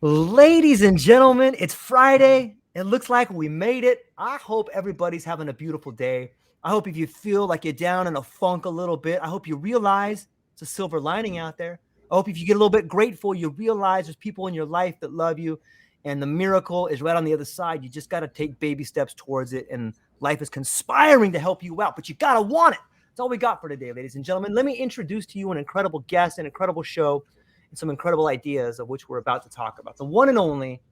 Ladies and gentlemen, it's Friday. It looks like we made it. I hope everybody's having a beautiful day. I hope if you feel like you're down in a funk a little bit, I hope you realize it's a silver lining out there. I hope if you get a little bit grateful, you realize there's people in your life that love you and the miracle is right on the other side. You just got to take baby steps towards it, and life is conspiring to help you out, but you got to want it. That's all we got for today, ladies and gentlemen. Let me introduce to you an incredible guest, an incredible show, and some incredible ideas of which we're about to talk about. The one and only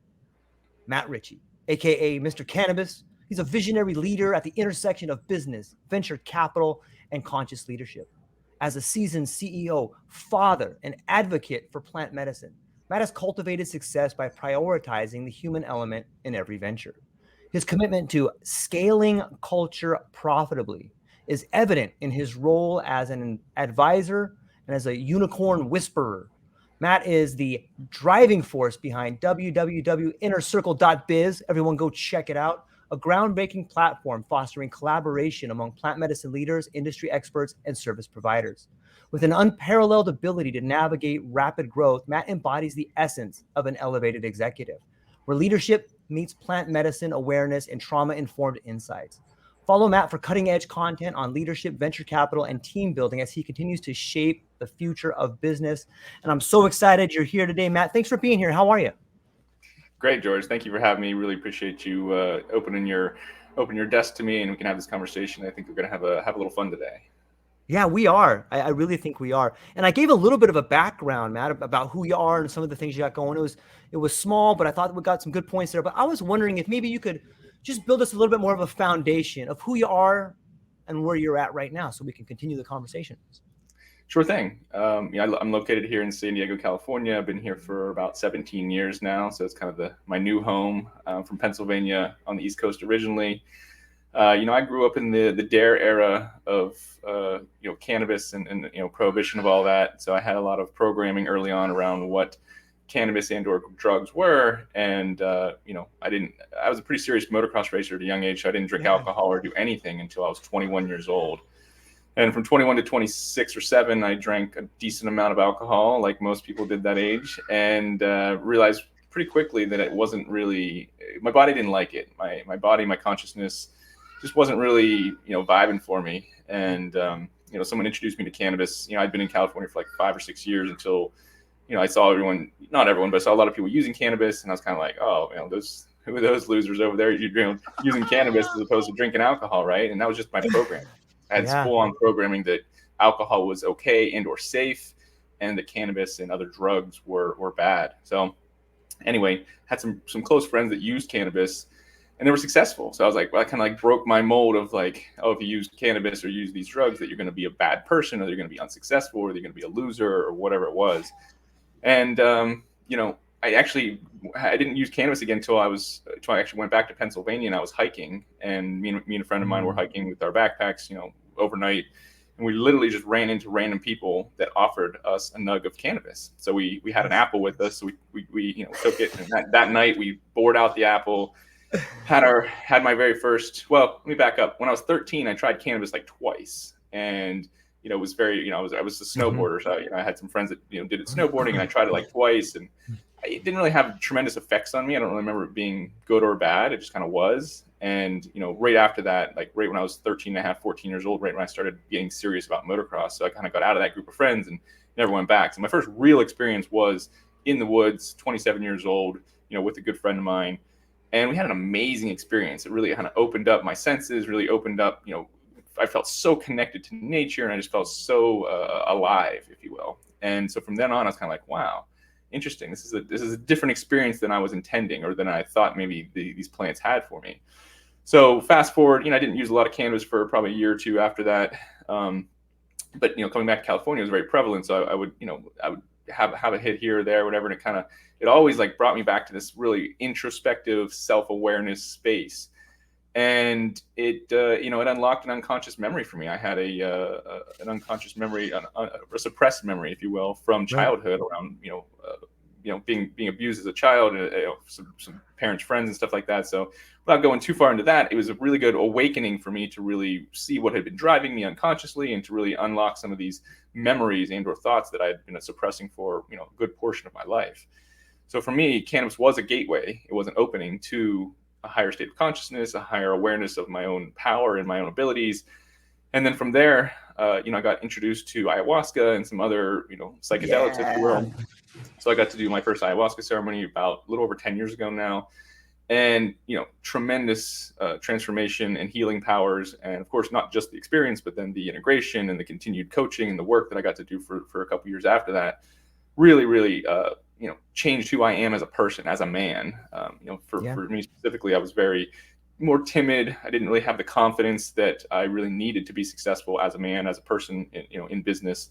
Matt Ritchey, aka Mr. Cannabis. He's a visionary leader at the intersection of business, venture capital, and conscious leadership. As a seasoned CEO, father, and advocate for plant medicine, Matt has cultivated success by prioritizing the human element in every venture. His commitment to scaling culture profitably is evident in his role as an advisor and as a unicorn whisperer. Matt is the driving force behind www.innercircle.biz. Everyone go check it out. A groundbreaking platform fostering collaboration among plant medicine leaders, industry experts, and service providers. With an unparalleled ability to navigate rapid growth, Matt embodies the essence of an elevated executive, where leadership meets plant medicine awareness and trauma-informed insights. Follow Matt for cutting-edge content on leadership, venture capital, and team building as he continues to shape the future of business. And I'm so excited you're here today, Matt. Thanks for being here. How are you? Great, George. Thank you for having me. Really appreciate you opening your desk to me, and we can have this conversation. I think we're going to have a little fun today. Yeah, we are. I really think we are. And I gave a little bit of a background, Matt, about who you are and some of the things you got going. It was small, but I thought we got some good points there. But I was wondering if maybe you could just build us a little bit more of a foundation of who you are and where you're at right now, so we can continue the conversation. Sure thing. I'm located here in San Diego, California. I've been here for about 17 years now, so it's kind of my new home. I'm from Pennsylvania on the East Coast originally. I grew up in the DARE era of cannabis and prohibition of all that. So I had a lot of programming early on around what cannabis and/or drugs were, and I was a pretty serious motocross racer at a young age. So I didn't drink alcohol or do anything until I was 21 years old. And from 21 to 26 or 7, I drank a decent amount of alcohol, like most people did that age, and realized pretty quickly that it wasn't really, my body didn't like it. My body, my consciousness just wasn't really, vibing for me. And, someone introduced me to cannabis. I'd been in California for like 5 or 6 years until, I saw not everyone, but I saw a lot of people using cannabis. And I was kind of like, oh, who are those losers over there using cannabis as opposed to drinking alcohol, right? And that was just my program. I had full-on programming that alcohol was okay and or safe, and that cannabis and other drugs were bad. So anyway, had some close friends that used cannabis, and they were successful. So I was like, well, I kind of like broke my mold of like, oh, if you use cannabis or use these drugs, that you're going to be a bad person, or you're going to be unsuccessful, or you're going to be a loser, or whatever it was. And I didn't use cannabis again until I actually went back to Pennsylvania, and I was hiking, and me and a friend of mine were hiking with our backpacks, overnight, and we literally just ran into random people that offered us a nug of cannabis. So we had an apple with us, so we took it, and that night we bored out the apple. Had my very first. Well, let me back up. When I was 13, I tried cannabis like twice, and it was very, I was a snowboarder, so I had some friends that did it snowboarding, and I tried it like twice, and it didn't really have tremendous effects on me. I don't really remember it being good or bad. It just kind of was. And, right after that, like right when I was 13 and a half, 14 years old, right when I started getting serious about motocross. So I kind of got out of that group of friends and never went back. So my first real experience was in the woods, 27 years old, with a good friend of mine. And we had an amazing experience. It really kind of opened up my senses, really opened up, I felt so connected to nature, and I just felt so alive, if you will. And so from then on, I was kind of like, wow, interesting. This is a different experience than I was intending, or than I thought maybe these plants had for me. So fast forward, I didn't use a lot of cannabis for probably a year or two after that. But coming back to California was very prevalent. So I would have a hit here or there, whatever. And it always like brought me back to this really introspective self-awareness space. And it unlocked an unconscious memory for me. I had an unconscious memory, a suppressed memory, if you will, from childhood around, being abused as a child, some parents, friends, and stuff like that. So without going too far into that, it was a really good awakening for me to really see what had been driving me unconsciously, and to really unlock some of these memories and or thoughts that I had been suppressing for a good portion of my life. So for me, cannabis was a gateway. It was an opening to a higher state of consciousness, a higher awareness of my own power and my own abilities. And then from there, I got introduced to ayahuasca and some other, psychedelics, if you will. So I got to do my first ayahuasca ceremony about a little over 10 years ago now. And, tremendous transformation and healing powers. And of course, not just the experience, but then the integration and the continued coaching and the work that I got to do for a couple years after that really, really, changed who I am as a person, as a man. For me specifically, I was very more timid. I didn't really have the confidence that I really needed to be successful as a man, as a person, in business.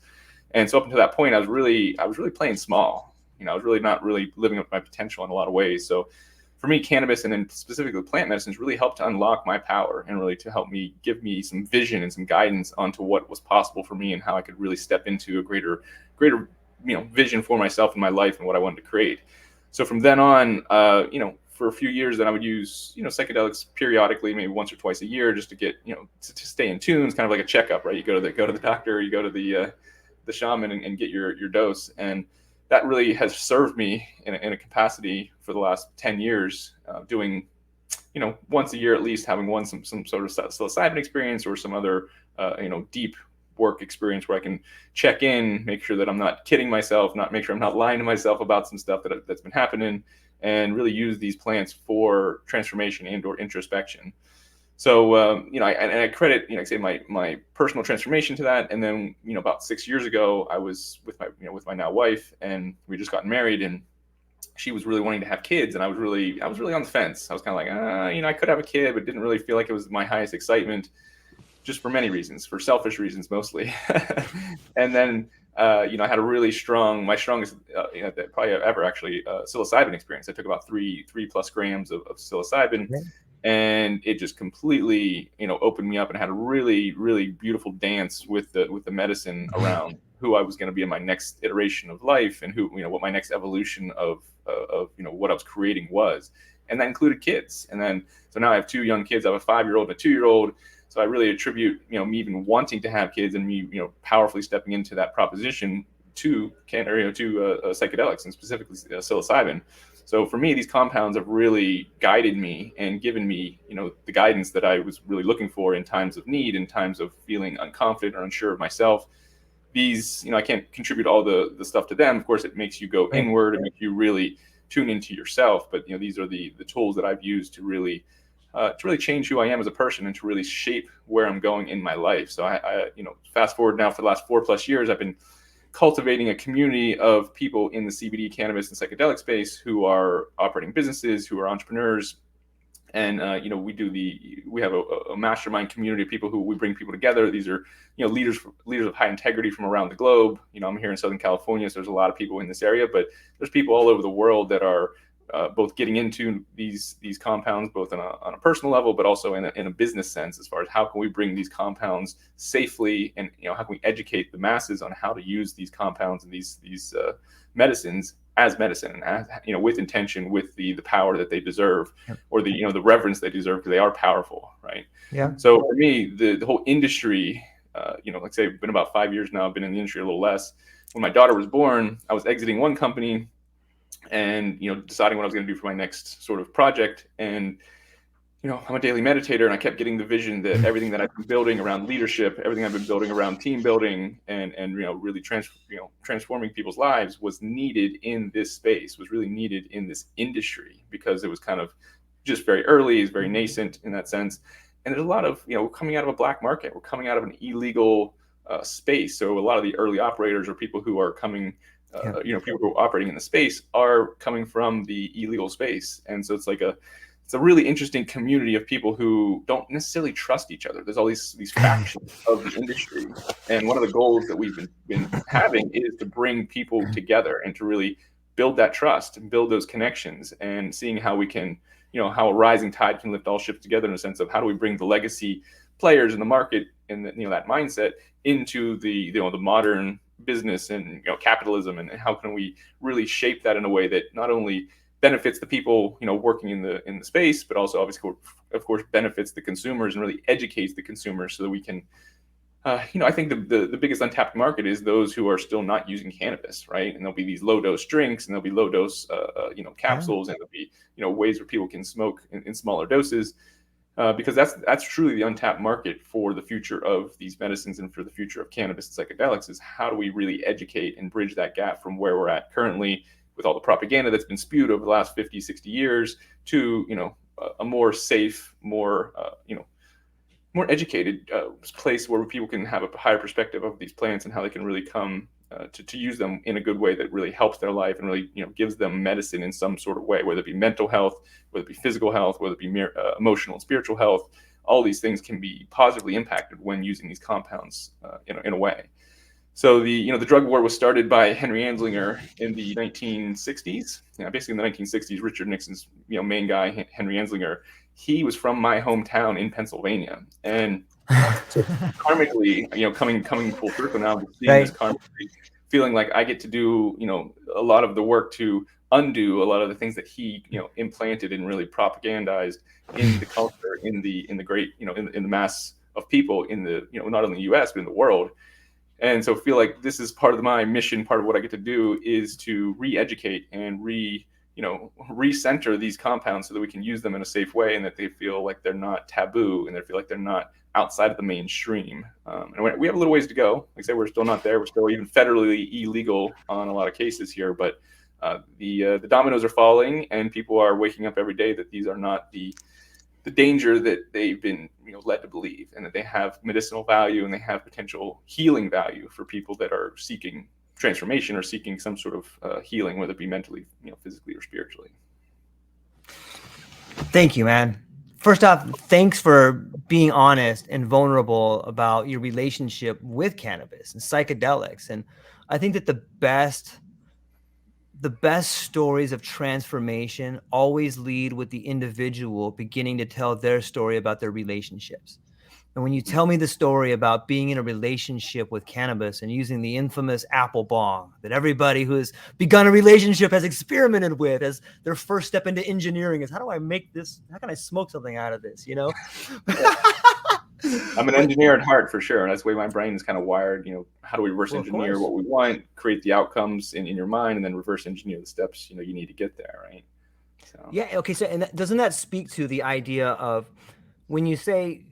And so up until that point, I was really playing small. I was really not really living up to my potential in a lot of ways. So for me, cannabis and then specifically plant medicines really helped to unlock my power and really to help me give me some vision and some guidance onto what was possible for me and how I could really step into a greater vision for myself and my life and what I wanted to create. So from then on, for a few years, then I would use, psychedelics periodically, maybe once or twice a year, just to get, to stay in tune. It's kind of like a checkup, right? You go to the doctor, you go to the shaman and get your dose. And that really has served me in a capacity for the last 10 years, doing, once a year at least, having some sort of psilocybin experience or some other, deep work experience where I can check in, make sure that I'm not kidding myself, make sure I'm not lying to myself about some stuff that's been happening, and really use these plants for transformation and or introspection. So, I credit, say my personal transformation to that. And then, about 6 years ago, I was with my now wife, and we just got married, and she was really wanting to have kids. And I was really on the fence. I was kind of like, I could have a kid, but didn't really feel like it was my highest excitement, just for many reasons, for selfish reasons, mostly. And then, I had a really my strongest, probably ever actually, psilocybin experience. I took about three plus grams of psilocybin. Yeah. And it just completely, opened me up, and had a really, really beautiful dance with the medicine around who I was going to be in my next iteration of life, and who, what my next evolution of what I was creating was. And that included kids. And then, so now I have 2 young kids. I have a 5-year-old and a 2-year-old. So I really attribute, me even wanting to have kids, and me, powerfully stepping into that proposition to psychedelics, and specifically psilocybin. So for me, these compounds have really guided me and given me, the guidance that I was really looking for in times of need, in times of feeling unconfident or unsure of myself. These, I can't contribute all the stuff to them. Of course, it makes you go inward, and makes you really tune into yourself. But, these are the tools that I've used to really change who I am as a person, and to really shape where I'm going in my life. So I fast forward now, for the last 4+ years, I've been cultivating a community of people in the CBD, cannabis, and psychedelic space who are operating businesses, who are entrepreneurs. And, we have a mastermind community of people who we bring people together. These are, leaders of high integrity from around the globe. I'm here in Southern California, so there's a lot of people in this area, but there's people all over the world that are both getting into these compounds, both on a personal level, but also in a business sense, as far as how can we bring these compounds safely, and how can we educate the masses on how to use these compounds and these medicines as medicine, and with intention, with the power that they deserve, or the reverence they deserve, because they are powerful, right? Yeah. So for me, the whole industry, like I say, it's been about 5 years now. I've been in the industry a little less. When my daughter was born, I was exiting one company, and deciding what I was going to do for my next sort of project. And I'm a daily meditator, and I kept getting the vision that everything that I've been building around leadership, everything I've been building around team building, and really transforming people's lives, was needed in this space, was really needed in this industry, because it was kind of just very early, is very nascent in that sense. And there's a lot of, coming out of a black market, we're coming out of an illegal space. So a lot of the early operators, or people who are coming, people who are operating in the space, are coming from the illegal space. And so it's a really interesting community of people who don't necessarily trust each other. There's all these factions of the industry. And one of the goals that we've been having is to bring people together, and to really build that trust and build those connections, and seeing how we can, how a rising tide can lift all ships together, in a sense of how do we bring the legacy players in the market, and that mindset, into the modern business and capitalism, and how can we really shape that in a way that not only benefits the people working in the space, but also obviously, of course, benefits the consumers, and really educates the consumers, so that we can I think the biggest untapped market is those who are still not using cannabis, right? And there'll be these low dose drinks, and there'll be low dose, Yeah. capsules, and there'll be ways where people can smoke in smaller doses, because that's truly the untapped market for the future of these medicines and for the future of cannabis and psychedelics. Is how do we really educate and bridge that gap from where we're at currently with all the propaganda that's been spewed over the last 50, 60 years to a more safe, more educated place where people can have a higher perspective of these plants and how they can really come to use them in a good way that really helps their life and really gives them medicine in some sort of way, whether it be mental health, whether it be physical health, whether it be emotional and spiritual health. All these things can be positively impacted when using these compounds in a way. So the drug war was started by Henry Anslinger in the 1960s. Basically in the 1960s, Richard Nixon's main guy, Henry Anslinger, he was from my hometown in Pennsylvania, and so karmically, coming full circle now, just seeing this Right. karmically, feeling like I get to do a lot of the work to undo a lot of the things that he implanted and really propagandized in the culture, in the great in the mass of people in the not only the U.S. but in the world. And so feel like this is part of my mission. Part of what I get to do is to re-educate and recenter these compounds so that we can use them in a safe way, and that they feel like they're not taboo, and they feel like they're not outside of the mainstream. And we have a little ways to go. Like I say, we're still not there. We're still even federally illegal on a lot of cases here, but the dominoes are falling, and people are waking up every day that these are not the danger that they've been led to believe, and that they have medicinal value and they have potential healing value for people that are seeking transformation or seeking some sort of healing, whether it be mentally, physically, or spiritually. Thank you, man. First off, thanks for being honest and vulnerable about your relationship with cannabis and psychedelics. And I think that the best stories of transformation always lead with the individual beginning to tell their story about their relationships. And when you tell me the story about being in a relationship with cannabis and using the infamous apple bong that everybody who has begun a relationship has experimented with as their first step into engineering, is how do I make this? How can I smoke something out of this? I'm an engineer at heart, for sure. That's the way my brain is kind of wired. How do we reverse engineer what we want, create the outcomes in your mind, and then reverse engineer the steps you need to get there, right? So. Yeah. Okay. So, and doesn't that speak to the idea of when you say,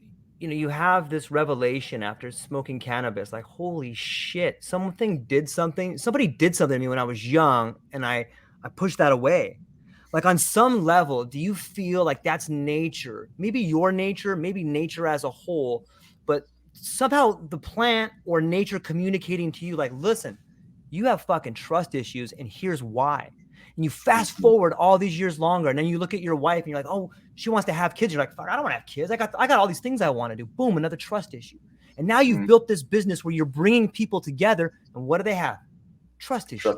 you have this revelation after smoking cannabis, like, holy shit, somebody did something to me when I was young, and I pushed that away. Like, on some level, do you feel like that's nature, maybe your nature, maybe nature as a whole, but somehow the plant or nature communicating to you, like, listen, you have fucking trust issues, and here's why. And you fast forward all these years longer, and then you look at your wife and you're like, oh, she wants to have kids. You're like, fuck, I don't want to have kids. I got all these things I want to do. Boom, another trust issue. And now you've built this business where you're bringing people together, and what do they have? Trust issues.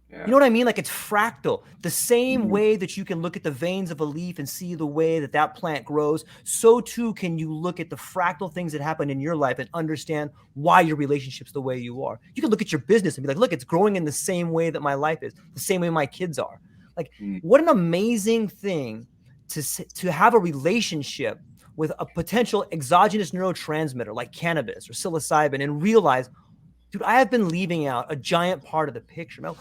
Yeah. You know what I mean? Like, it's fractal. The same way that you can look at the veins of a leaf and see the way that plant grows, so too can you look at the fractal things that happen in your life and understand why your relationship's the way you are. You can look at your business and be like, look, it's growing in the same way that my life is, the same way my kids are. Like, what an amazing thing to have a relationship with a potential exogenous neurotransmitter like cannabis or psilocybin and realize, dude, I have been leaving out a giant part of the picture. Now,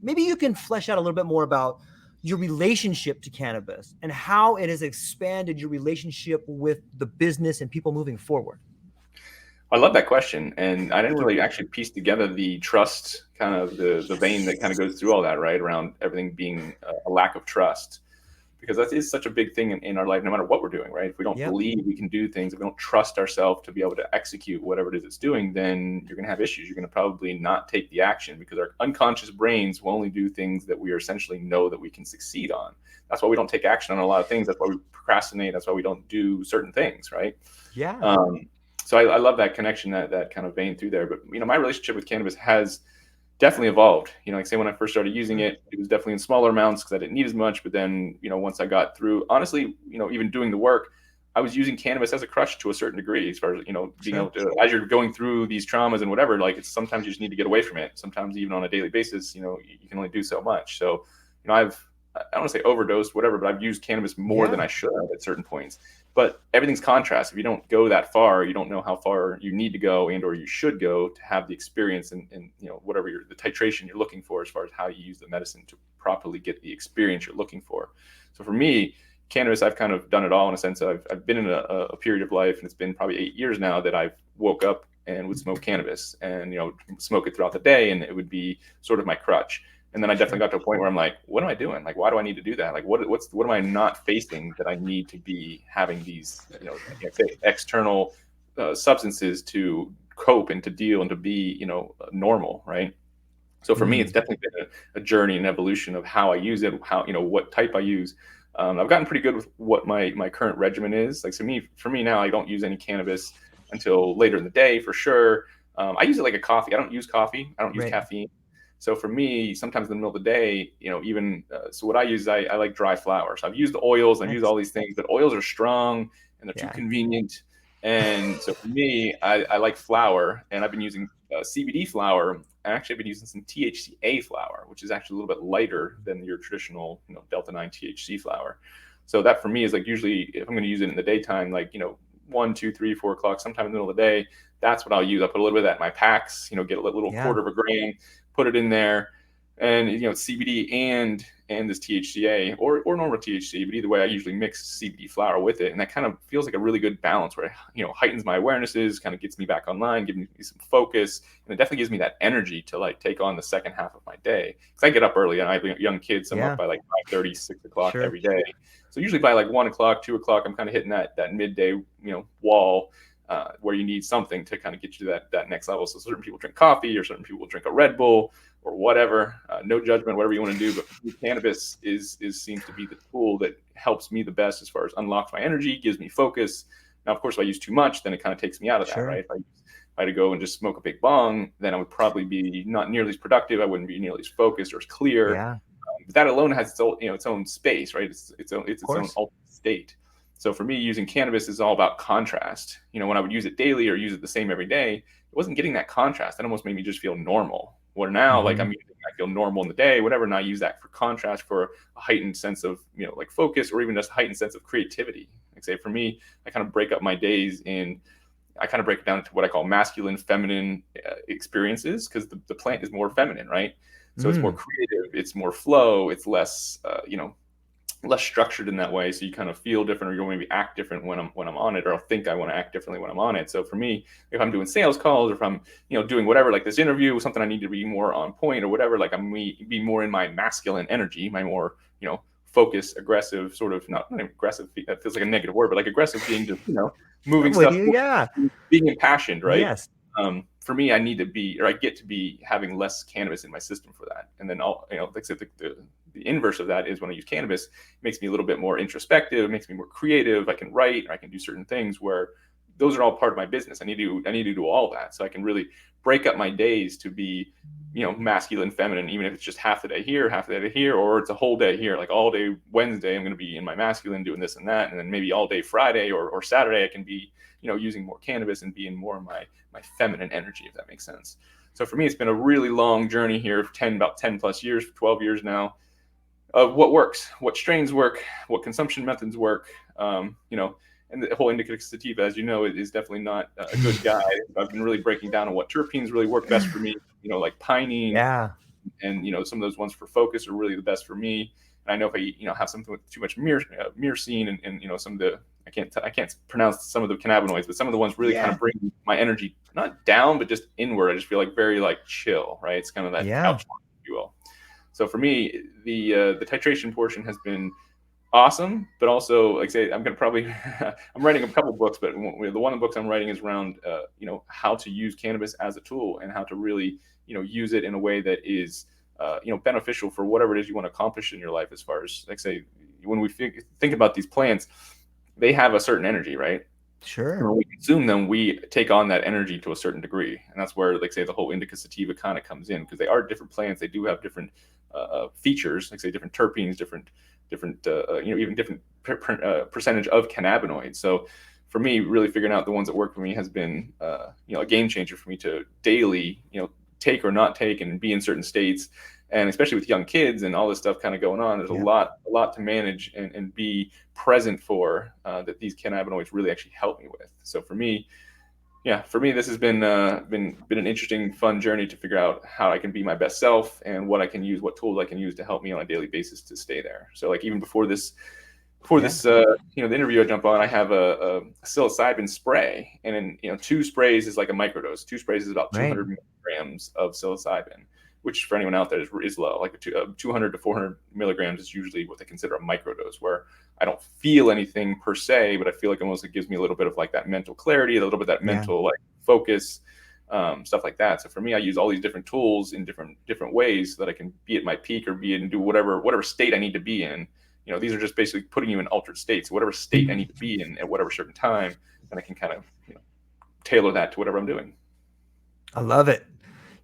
maybe you can flesh out a little bit more about your relationship to cannabis and how it has expanded your relationship with the business and people moving forward. I love that question. And I didn't really actually piece together the trust, kind of the vein that kind of goes through all that, right? Around everything being a lack of trust. Because that is such a big thing in our life, no matter what we're doing, right? If we don't believe we can do things, if we don't trust ourselves to be able to execute whatever it is it's doing, then you're going to have issues. You're going to probably not take the action, because our unconscious brains will only do things that we essentially know that we can succeed on. That's why we don't take action on a lot of things. That's why we procrastinate. That's why we don't do certain things, right? Yeah. So I love that connection, that kind of vein through there. But, my relationship with cannabis has definitely evolved. Like, say, when I first started using it, it was definitely in smaller amounts because I didn't need as much. But then, once I got through, honestly, even doing the work, I was using cannabis as a crutch to a certain degree, as far as, being able to, as you're going through these traumas and whatever, like, it's sometimes you just need to get away from it. Sometimes even on a daily basis, you can only do so much. So, I don't want to say overdosed, whatever, but I've used cannabis more than I should have at certain points. But everything's contrast. If you don't go that far, you don't know how far you need to go and or you should go to have the experience and whatever the titration you're looking for as far as how you use the medicine to properly get the experience you're looking for. So for me, cannabis, I've kind of done it all in a sense. I've been in a period of life, and it's been probably 8 years now that I've woke up and would smoke cannabis and smoke it throughout the day, and it would be sort of my crutch. And then I definitely got to a point where I'm like, what am I doing? Like, why do I need to do that? Like, what am I not facing that I need to be having these, say external substances to cope and to deal and to be, normal, right? So for me, it's definitely been a journey and evolution of how I use it, how, what type I use. I've gotten pretty good with what my current regimen is. Like, so for me now, I don't use any cannabis until later in the day for sure. I use it like a coffee. I don't use coffee. I don't use caffeine. So for me, sometimes in the middle of the day, so what I use, I like dry flower. So I've used the oils, I've used all these things, but oils are strong and they're too convenient. And so for me, I like flower, and I've been using CBD flower. Actually, I've been using some THCA flower, which is actually a little bit lighter than your traditional, Delta 9 THC flower. So that for me is like, usually if I'm going to use it in the daytime, like, 1, 2, 3, 4 o'clock, sometime in the middle of the day, that's what I'll use. I'll put a little bit of that in my packs, get a little quarter of a gram, put it in there, and it's CBD and this THCA or normal THC, but either way, I usually mix CBD flower with it, and that kind of feels like a really good balance where it heightens my awarenesses, kind of gets me back online, gives me some focus, and it definitely gives me that energy to like take on the second half of my day. Because I get up early and I have young kids, so I'm up by like 5:30, 6 o'clock every day. So usually by like 1 o'clock, 2 o'clock, I'm kind of hitting that midday wall. Where you need something to kind of get you to that next level. So certain people drink coffee, or certain people will drink a Red Bull or whatever. No judgment, whatever you want to do. But for me, cannabis seems to be the tool that helps me the best as far as unlocks my energy, gives me focus. Now, of course, if I use too much, then it kind of takes me out of that, right? If I had to go and just smoke a big bong, then I would probably be not nearly as productive. I wouldn't be nearly as focused or as clear. But that alone has its own space, right? It's its own ultimate state. So for me, using cannabis is all about contrast. When I would use it daily or use it the same every day, it wasn't getting that contrast. That almost made me just feel normal. Where now, like I feel normal in the day, whatever, and I use that for contrast, for a heightened sense of, like focus, or even just a heightened sense of creativity. Like say for me, I kind of break up my days I kind of break it down into what I call masculine, feminine experiences, because the plant is more feminine, right? So it's more creative, it's more flow, it's less, less structured in that way, so you kind of feel different, or you'll maybe act different when I'm on it, or I'll think I want to act differently when I'm on it. So for me, if I'm doing sales calls, or if I'm doing whatever, like this interview, something I need to be more on point or whatever, like I'm be more in my masculine energy, my more focused, aggressive, sort of not aggressive, that feels like a negative word, but like aggressive being just moving stuff, being impassioned, right? For me, I need to be, or I get to be having less cannabis in my system for that. And then like I said, the inverse of that is when I use cannabis, it makes me a little bit more introspective, it makes me more creative. I can write, or I can do certain things where those are all part of my business. I need to do all that. So I can really break up my days to be, masculine, feminine, even if it's just half the day here, half the day here, or it's a whole day here. Like all day Wednesday, I'm going to be in my masculine doing this and that. And then maybe all day Friday or Saturday, I can be, using more cannabis and being more my feminine energy, if that makes sense. So for me, it's been a really long journey here, about 10 plus years, 12 years now, of what works, what strains work, what consumption methods work, and the whole indica sativa, as you know, is definitely not a good guide. I've been really breaking down on what terpenes really work best for me, like pinene, and some of those ones for focus are really the best for me. And I know if I have something with too much myrcene and some of the I can't pronounce some of the cannabinoids, but some of the ones really kind of bring my energy not down, but just inward. I just feel like very like chill, right? It's kind of that couch, if you will. So for me, the titration portion has been awesome, but also, like I say, I'm going to probably I'm writing a couple books, but the one of the books I'm writing is around how to use cannabis as a tool and how to really use it in a way that is beneficial for whatever it is you want to accomplish in your life. As far as, like say, when we think about these plants, they have a certain energy, right? Sure. And when we consume them, we take on that energy to a certain degree, and that's where, like say, the whole indica sativa kind of comes in, because they are different plants. They do have different features, like say different terpenes, different even different percentage of cannabinoids. So for me, really figuring out the ones that work for me has been a game changer for me to daily take or not take and be in certain states And especially with young kids and all this stuff kind of going on, there's a lot to manage and be present for, that these cannabinoids really actually help me with. So for me, this has been an interesting, fun journey to figure out how I can be my best self and what tools I can use to help me on a daily basis to stay there. So like even before this, the interview I jump on, I have a psilocybin spray, and then 2 sprays is like a microdose. 2 sprays is about 200 milligrams of psilocybin, which for anyone out there is low. Like 200 to 400 milligrams is usually what they consider a microdose, where I don't feel anything per se, but I feel like almost it gives me a little bit of like that mental clarity, a little bit of that mental like focus, stuff like that. So for me, I use all these different tools in different ways so that I can be at my peak or be in do whatever state I need to be in. These are just basically putting you in altered states. Whatever state I need to be in at whatever certain time, and I can kind of tailor that to whatever I'm doing. I love it.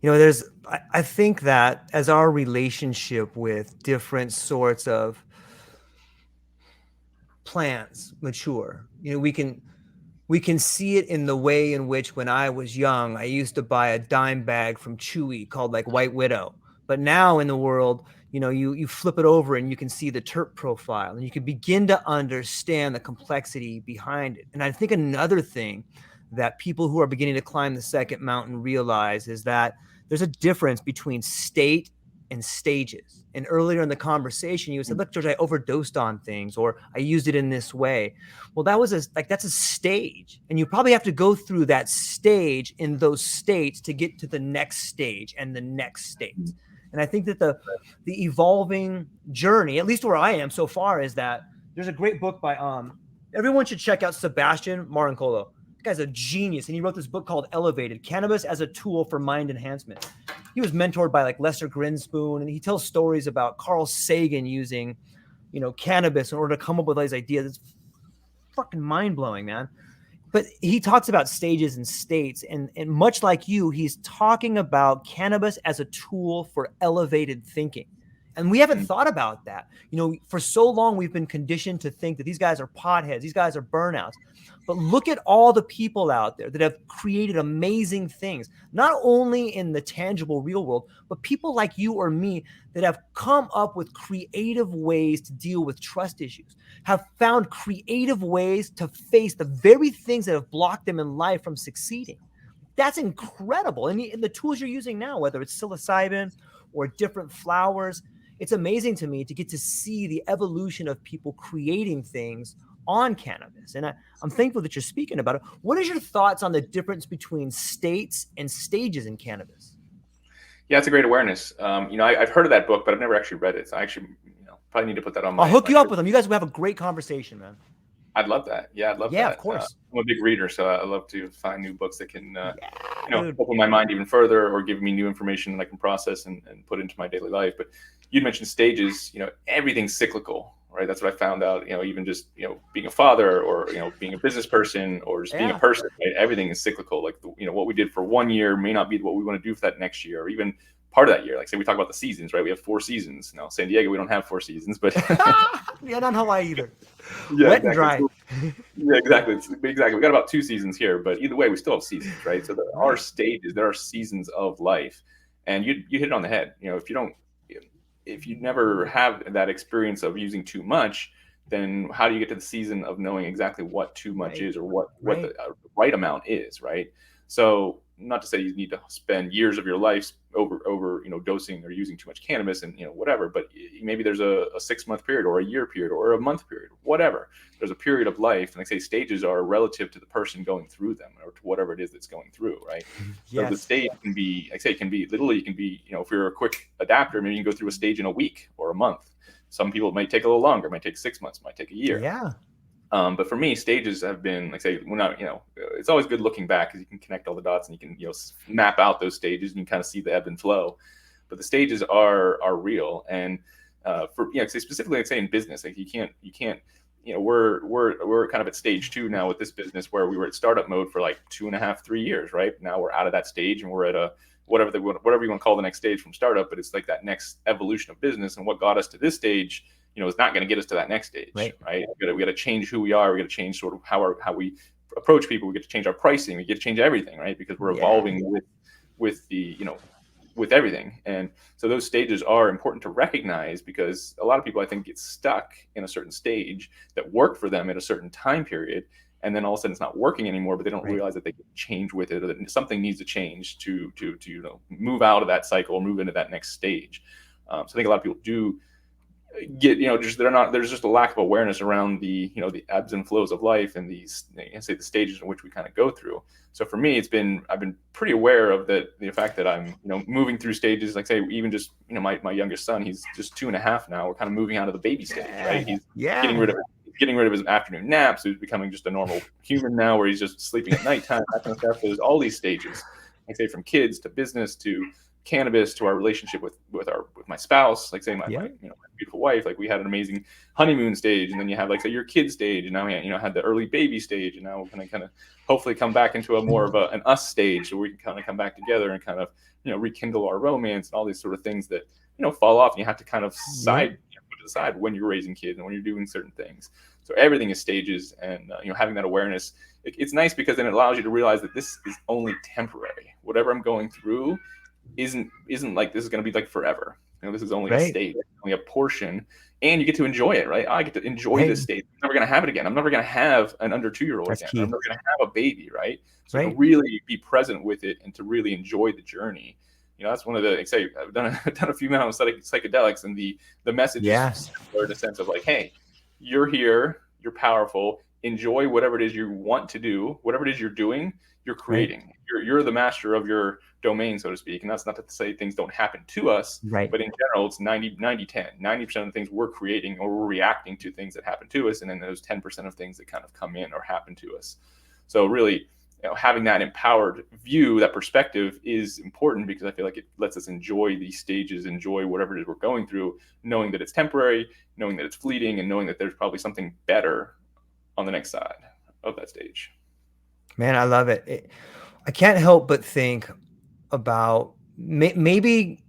I think that as our relationship with different sorts of plants mature, we can see it in the way in which when I was young, I used to buy a dime bag from Chewy called like White Widow. But now in the world, you flip it over and you can see the terp profile and you can begin to understand the complexity behind it. And I think another thing that people who are beginning to climb the second mountain realize is that there's a difference between state and stages. And earlier in the conversation, you said, look, George, I overdosed on things, or I used it in this way. Well, that's a stage. And you probably have to go through that stage in those states to get to the next stage and the next state. And I think that the evolving journey, at least where I am so far, is that there's a great book by, everyone should check out Sebastian Marincolo. The guy's a genius. And he wrote this book called Elevated, Cannabis as a Tool for Mind Enhancement. He was mentored by like Lester Grinspoon, and he tells stories about Carl Sagan using, cannabis in order to come up with these ideas. It's fucking mind blowing, man. But he talks about stages and states, and much like you, he's talking about cannabis as a tool for elevated thinking. And we haven't thought about that. For so long, we've been conditioned to think that these guys are potheads, these guys are burnouts. But look at all the people out there that have created amazing things, not only in the tangible real world, but people like you or me that have come up with creative ways to deal with trust issues, have found creative ways to face the very things that have blocked them in life from succeeding. That's incredible. And the tools you're using now, whether it's psilocybin or different flowers, it's amazing to me to get to see the evolution of people creating things on cannabis. And I'm thankful that you're speaking about it. What is your thoughts on the difference between states and stages in cannabis? Yeah, it's a great awareness. I've heard of that book, but I've never actually read it. So I actually, probably need to put that on my. I'll hook you up with them. You guys will have a great conversation, man. I'd love that. Yeah, I'd love that. Yeah, of course. I'm a big reader, so I love to find new books that can, open my mind even further, or give me new information that I can process and put into my daily life. But you mentioned stages. Everything's cyclical, right? That's what I found out. Even just being a father, or being a business person, or just being a person. Right? Everything is cyclical. Like what we did for 1 year may not be what we want to do for that next year, or even part of that year. Like say we talk about the seasons, right? We have 4 seasons. Now San Diego, we don't have 4 seasons, but yeah, not Hawaii either. Yeah, wet exactly. and dry. Yeah, exactly. Exactly. We got about 2 seasons here, but either way, we still have seasons, right? So there are stages, there are seasons of life, and you hit it on the head. If you never have that experience of using too much, then how do you get to the season of knowing exactly what too much is, or what the right amount is, right? So not to say you need to spend years of your life over dosing or using too much cannabis and whatever, but maybe there's a 6-month period, or a year period, or a month period, whatever. There's a period of life, and like I say, stages are relative to the person going through them, or to whatever it is that's going through, right? Yes. So the stage can be, like I say, it can be if you're a quick adapter, maybe you can go through a stage in a week or a month. Some people it might take a little longer, it might take 6 months, it might take a year. Yeah. But for me, stages have been, like I say, it's always good looking back, because you can connect all the dots and you can, map out those stages, and you can kind of see the ebb and flow. But the stages are real. And specifically, like say in business, like you can't, we're kind of at stage 2 now with this business, where we were at startup mode for like 2.5, 3 years, right? Now we're out of that stage, and we're at a, whatever you want to call the next stage from startup, but it's like that next evolution of business. And what got us to this stage, is not going to get us to that next stage, right? We got to change who we are. We got to change sort of how we approach people. We get to change our pricing. We get to change everything, right? Because we're evolving with with everything. And so those stages are important to recognize, because a lot of people, I think, get stuck in a certain stage that worked for them at a certain time period, and then all of a sudden it's not working anymore, but they don't realize that they can change with it, or that something needs to change to move out of that cycle or move into that next stage. So I think a lot of people do get, just there's just a lack of awareness around the ebbs and flows of life, and these, say, the stages in which we kind of go through. So for me, I've been pretty aware of the fact that I'm moving through stages, like, say, even just my youngest son, he's just 2.5 now. We're kind of moving out of the baby stage, right? He's getting rid of his afternoon naps. He's becoming just a normal human now, where he's just sleeping at nighttime, that kind of stuff. There's all these stages, like, say, from kids to business to cannabis to our relationship with my spouse, like, say, my beautiful wife. Like, we had an amazing honeymoon stage, and then you have, like, say, your kid stage, and now we had the early baby stage, and now we're going to kind of hopefully come back into a more of an us stage, so we can kind of come back together and kind of rekindle our romance and all these sort of things that fall off, and you have to kind of put it aside when you're raising kids and when you're doing certain things. So everything is stages, and having that awareness, it's nice, because then it allows you to realize that this is only temporary. Whatever I'm going through isn't like this is going to be like forever. This is only a stage, only a portion, and you get to enjoy it, right? I get to enjoy this stage. I'm never going to have it again. I'm never going to have an under 2-year-old again. I'm never going to have a baby, right? So to really be present with it and to really enjoy the journey, that's one of the, say, I've done a few amount of psychedelics, and the message is similar, in a sense of like, hey, you're here, you're powerful, enjoy whatever it is you want to do, whatever it is you're doing, you're creating. You're the master of your domain, so to speak. And that's not to say things don't happen to us, but in general, it's 90-10. 90% of the things we're creating, or we're reacting to things that happen to us, and then those 10% of things that kind of come in or happen to us. So really, having that empowered view, that perspective, is important, because I feel like it lets us enjoy these stages, enjoy whatever it is we're going through, knowing that it's temporary, knowing that it's fleeting, and knowing that there's probably something better on the next side of that stage. Man, I love it. I can't help but think about maybe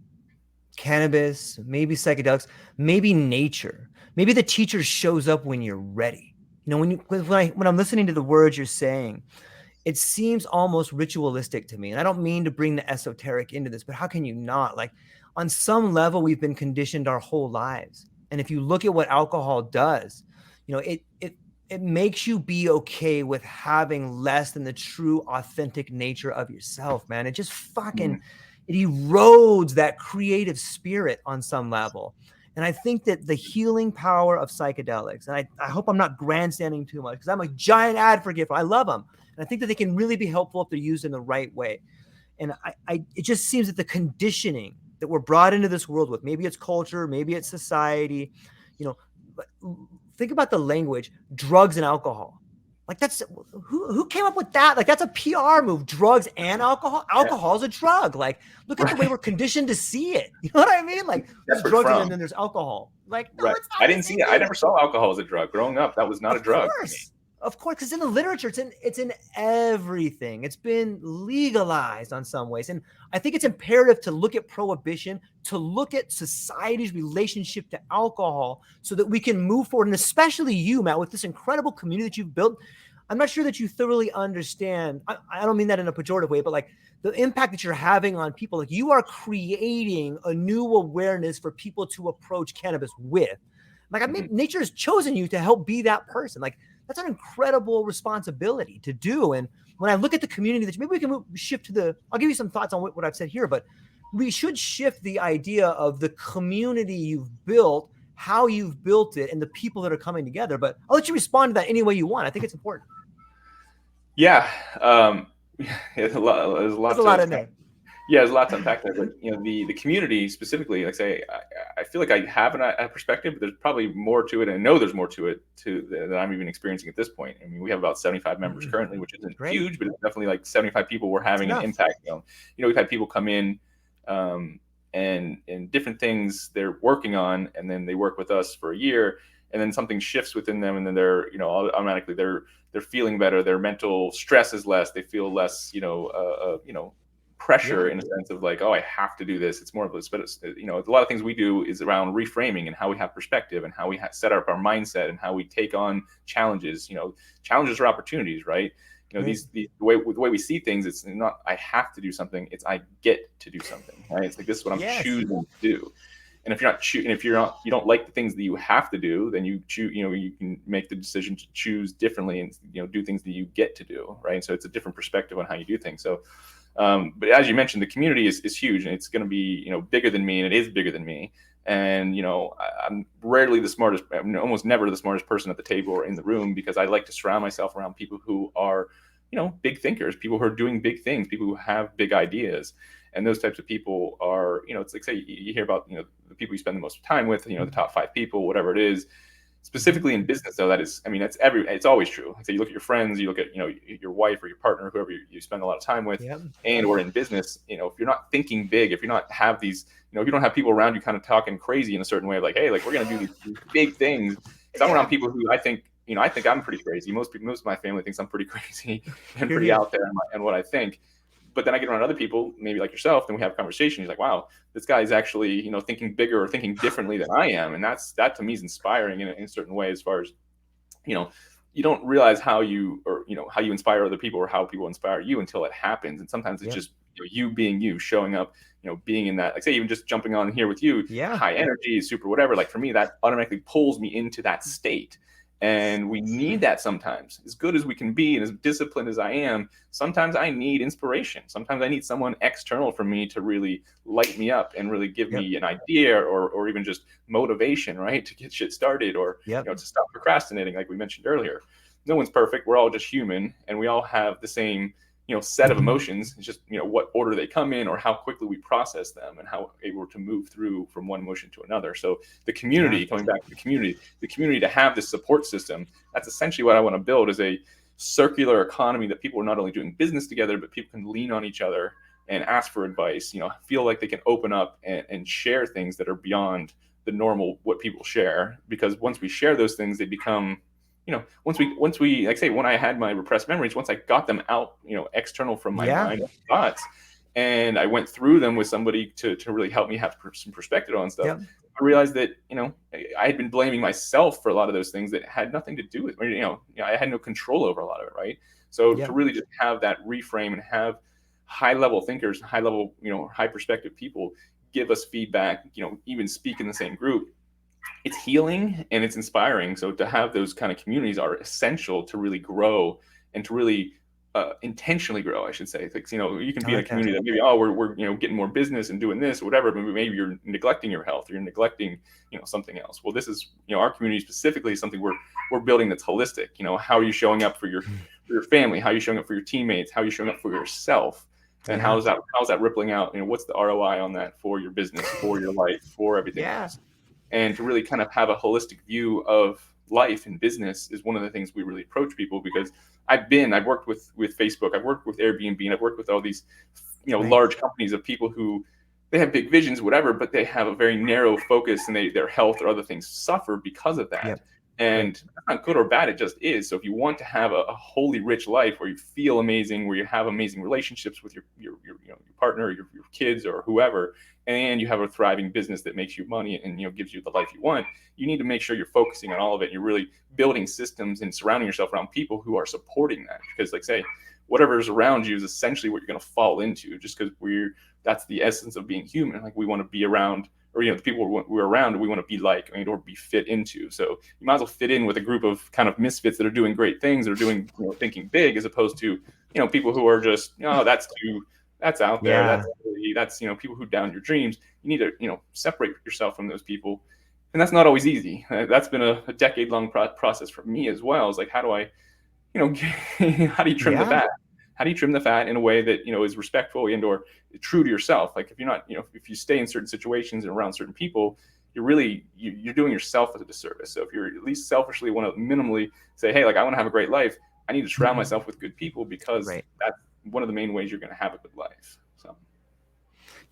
cannabis, maybe psychedelics, maybe nature. Maybe the teacher shows up when you're ready. When I'm listening to the words you're saying, it seems almost ritualistic to me. And I don't mean to bring the esoteric into this, but how can you not? Like, on some level, we've been conditioned our whole lives. And if you look at what alcohol does, it makes you be okay with having less than the true, authentic nature of yourself, man. It just fucking, it erodes that creative spirit on some level. And I think that the healing power of psychedelics, and I hope I'm not grandstanding too much, because I'm a giant advocate for, I love them. And I think that they can really be helpful if they're used in the right way. And it just seems that the conditioning that we're brought into this world with, maybe it's culture, maybe it's society, think about the language, drugs and alcohol. Like, that's who came up with that? Like, that's a PR move. Drugs and alcohol. Alcohol is a drug. Like, look at the way we're conditioned to see it. You know what I mean? Like, there's drugs and then there's alcohol. Like, no, it's not. I didn't see it. I never saw alcohol as a drug growing up. That was not a drug. Of course, because in the literature, it's in everything. It's been legalized on some ways. And I think it's imperative to look at prohibition, to look at society's relationship to alcohol, so that we can move forward. And especially you, Matt, with this incredible community that you've built. I'm not sure that you thoroughly understand. I don't mean that in a pejorative way, but like the impact that you're having on people. Like, you are creating a new awareness for people to approach cannabis with. Like, nature has chosen you to help be that person. Like, that's an incredible responsibility to do. And when I look at the community, that maybe we can shift to I'll give you some thoughts on what I've said here, but we should shift the idea of the community you've built, how you've built it, and the people that are coming together. But I'll let you respond to that any way you want. I think it's important. Yeah. There's a lot in there. Yeah, there's a lot to unpack there, but the community specifically, like, say, I feel like I have a perspective, but there's probably more to it, and I know there's more to it that I'm even experiencing at this point. I mean, we have about 75 members currently, which isn't huge, but it's definitely like 75 people we're having an impact. We've had people come in, and different things they're working on, and then they work with us for a year, and then something shifts within them, and then they're automatically they're feeling better. Their mental stress is less. They feel less pressure in a sense of like, oh, I have to do this. It's more of a, but a lot of things we do is around reframing and how we have perspective and how we set up our mindset and how we take on challenges. Challenges are opportunities, right? You know, Right. the way we see things, it's not I have to do something, it's I get to do something, right? It's like this is what I'm Yes. choosing to do. And if you're not, you don't like the things that you have to do, then you choose, you know, you can make the decision to choose differently and, you know, do things that you get to do, right? And so it's a different perspective on how you do things. So but as you mentioned, the community is huge, and it's going to be, you know, bigger than me, and it is bigger than me. And you know, I'm rarely the smartest, I'm almost never the smartest person at the table or in the room, because I like to surround myself around people who are, you know, big thinkers, people who are doing big things, people who have big ideas. And those types of people are, you know, it's like, say you hear about, you know, the people you spend the most time with, you know, the top 5 people, whatever it is. Specifically in business, though, that is, I mean, it's always true. So you look at your friends, you look at, you know, your wife or your partner, whoever you spend a lot of time with, Yep. and or in business, you know, if you're not thinking big, if you're not have these, you know, if you don't have people around you kind of talking crazy in a certain way, of like, hey, like we're gonna do these big things. Because I'm around Yeah. people who I think, you know, I think I'm pretty crazy. Most people, most of my family thinks I'm pretty crazy and Here, pretty here. out there in what I think. But then I get around other people, maybe like yourself, then we have a conversation. He's like, wow, this guy is actually, you know, thinking bigger or thinking differently than I am. And that to me is inspiring in a certain way, as far as, you know, you don't realize how you, or, you know, how you inspire other people or how people inspire you until it happens. And sometimes it's Yep. just, you know, you being you, showing up, you know, being in that, like say, even just jumping on here with you, Yeah. high energy, super, whatever. Like for me, that automatically pulls me into that state. And we need that sometimes. As good as we can be and as disciplined as I am, sometimes I need inspiration. Sometimes I need someone external from me to really light me up and really give Yep. me an idea, or even just motivation, right? To get shit started, or, Yep. you know, to stop procrastinating, like we mentioned earlier. No one's perfect. We're all just human, and we all have the same, you know, set of emotions. It's just, you know, what order they come in, or how quickly we process them, and how able to move through from one emotion to another. So the Yeah. community, coming back to the community to have this support system, that's essentially what I want to build, is a circular economy that people are not only doing business together, but people can lean on each other and ask for advice, you know, feel like they can open up and share things that are beyond the normal what people share. Because once we share those things, they become, you know, once we like say, when I had my repressed memories, once I got them out, you know, external from my Yeah. mind thoughts, and I went through them with somebody to really help me have some perspective on stuff, Yep. I realized that, you know, I had been blaming myself for a lot of those things that had nothing to do with me. I had no control over a lot of it, right? So to Yep. really just have that reframe and have high level thinkers, high level, you know, high perspective people give us feedback, you know, even speak in the same group, it's healing and it's inspiring. So to have those kind of communities are essential to really grow, and to really intentionally grow, I should say. Like, you know, you can I be in a like that. community that maybe, oh, we're you know, getting more business and doing this or whatever, but maybe you're neglecting your health, or you're neglecting, you know, something else. Well, this is, you know, our community specifically is something we're building that's holistic. You know, how are you showing up for your family? How are you showing up for your teammates? How are you showing up for yourself? And Yeah. how's that rippling out? You know, what's the ROI on that for your business, for your life, for everything Yeah. else? And to really kind of have a holistic view of life and business is one of the things we really approach people. Because I've worked with Facebook, I've worked with Airbnb, and I've worked with all these, you know, Right. large companies of people who, they have big visions, whatever, but they have a very narrow focus, and their health or other things suffer because of that. Yep. Right. And that's not good or bad, it just is. So if you want to have a wholly rich life where you feel amazing, where you have amazing relationships with your you know, your partner, your kids, or whoever, and you have a thriving business that makes you money and, you know, gives you the life you want, you need to make sure you're focusing on all of it. And you're really building systems and surrounding yourself around people who are supporting that. Because, like say, whatever is around you is essentially what you're going to fall into, just because that's the essence of being human. Like we want to be around, or, you know, the people we're around, we want to be like, or be fit into. So you might as well fit in with a group of kind of misfits that are doing great things, that are doing, you know, thinking big, as opposed to, you know, people who are just, oh, that's out there, Yeah. that's, you know, people who down your dreams. You need to, you know, separate yourself from those people. And that's not always easy. That's been a decade long process for me as well. It's like, how do I, you know, how do you trim the Yeah. fat? How do you trim the fat in a way that, you know, is respectful and or true to yourself? Like if you're not, you know, if you stay in certain situations and around certain people, you're really, you're doing yourself a disservice. So if you're at least selfishly want to minimally say, hey, like I want to have a great life, I need to surround myself with good people, because Right. that's one of the main ways you're going to have a good life. So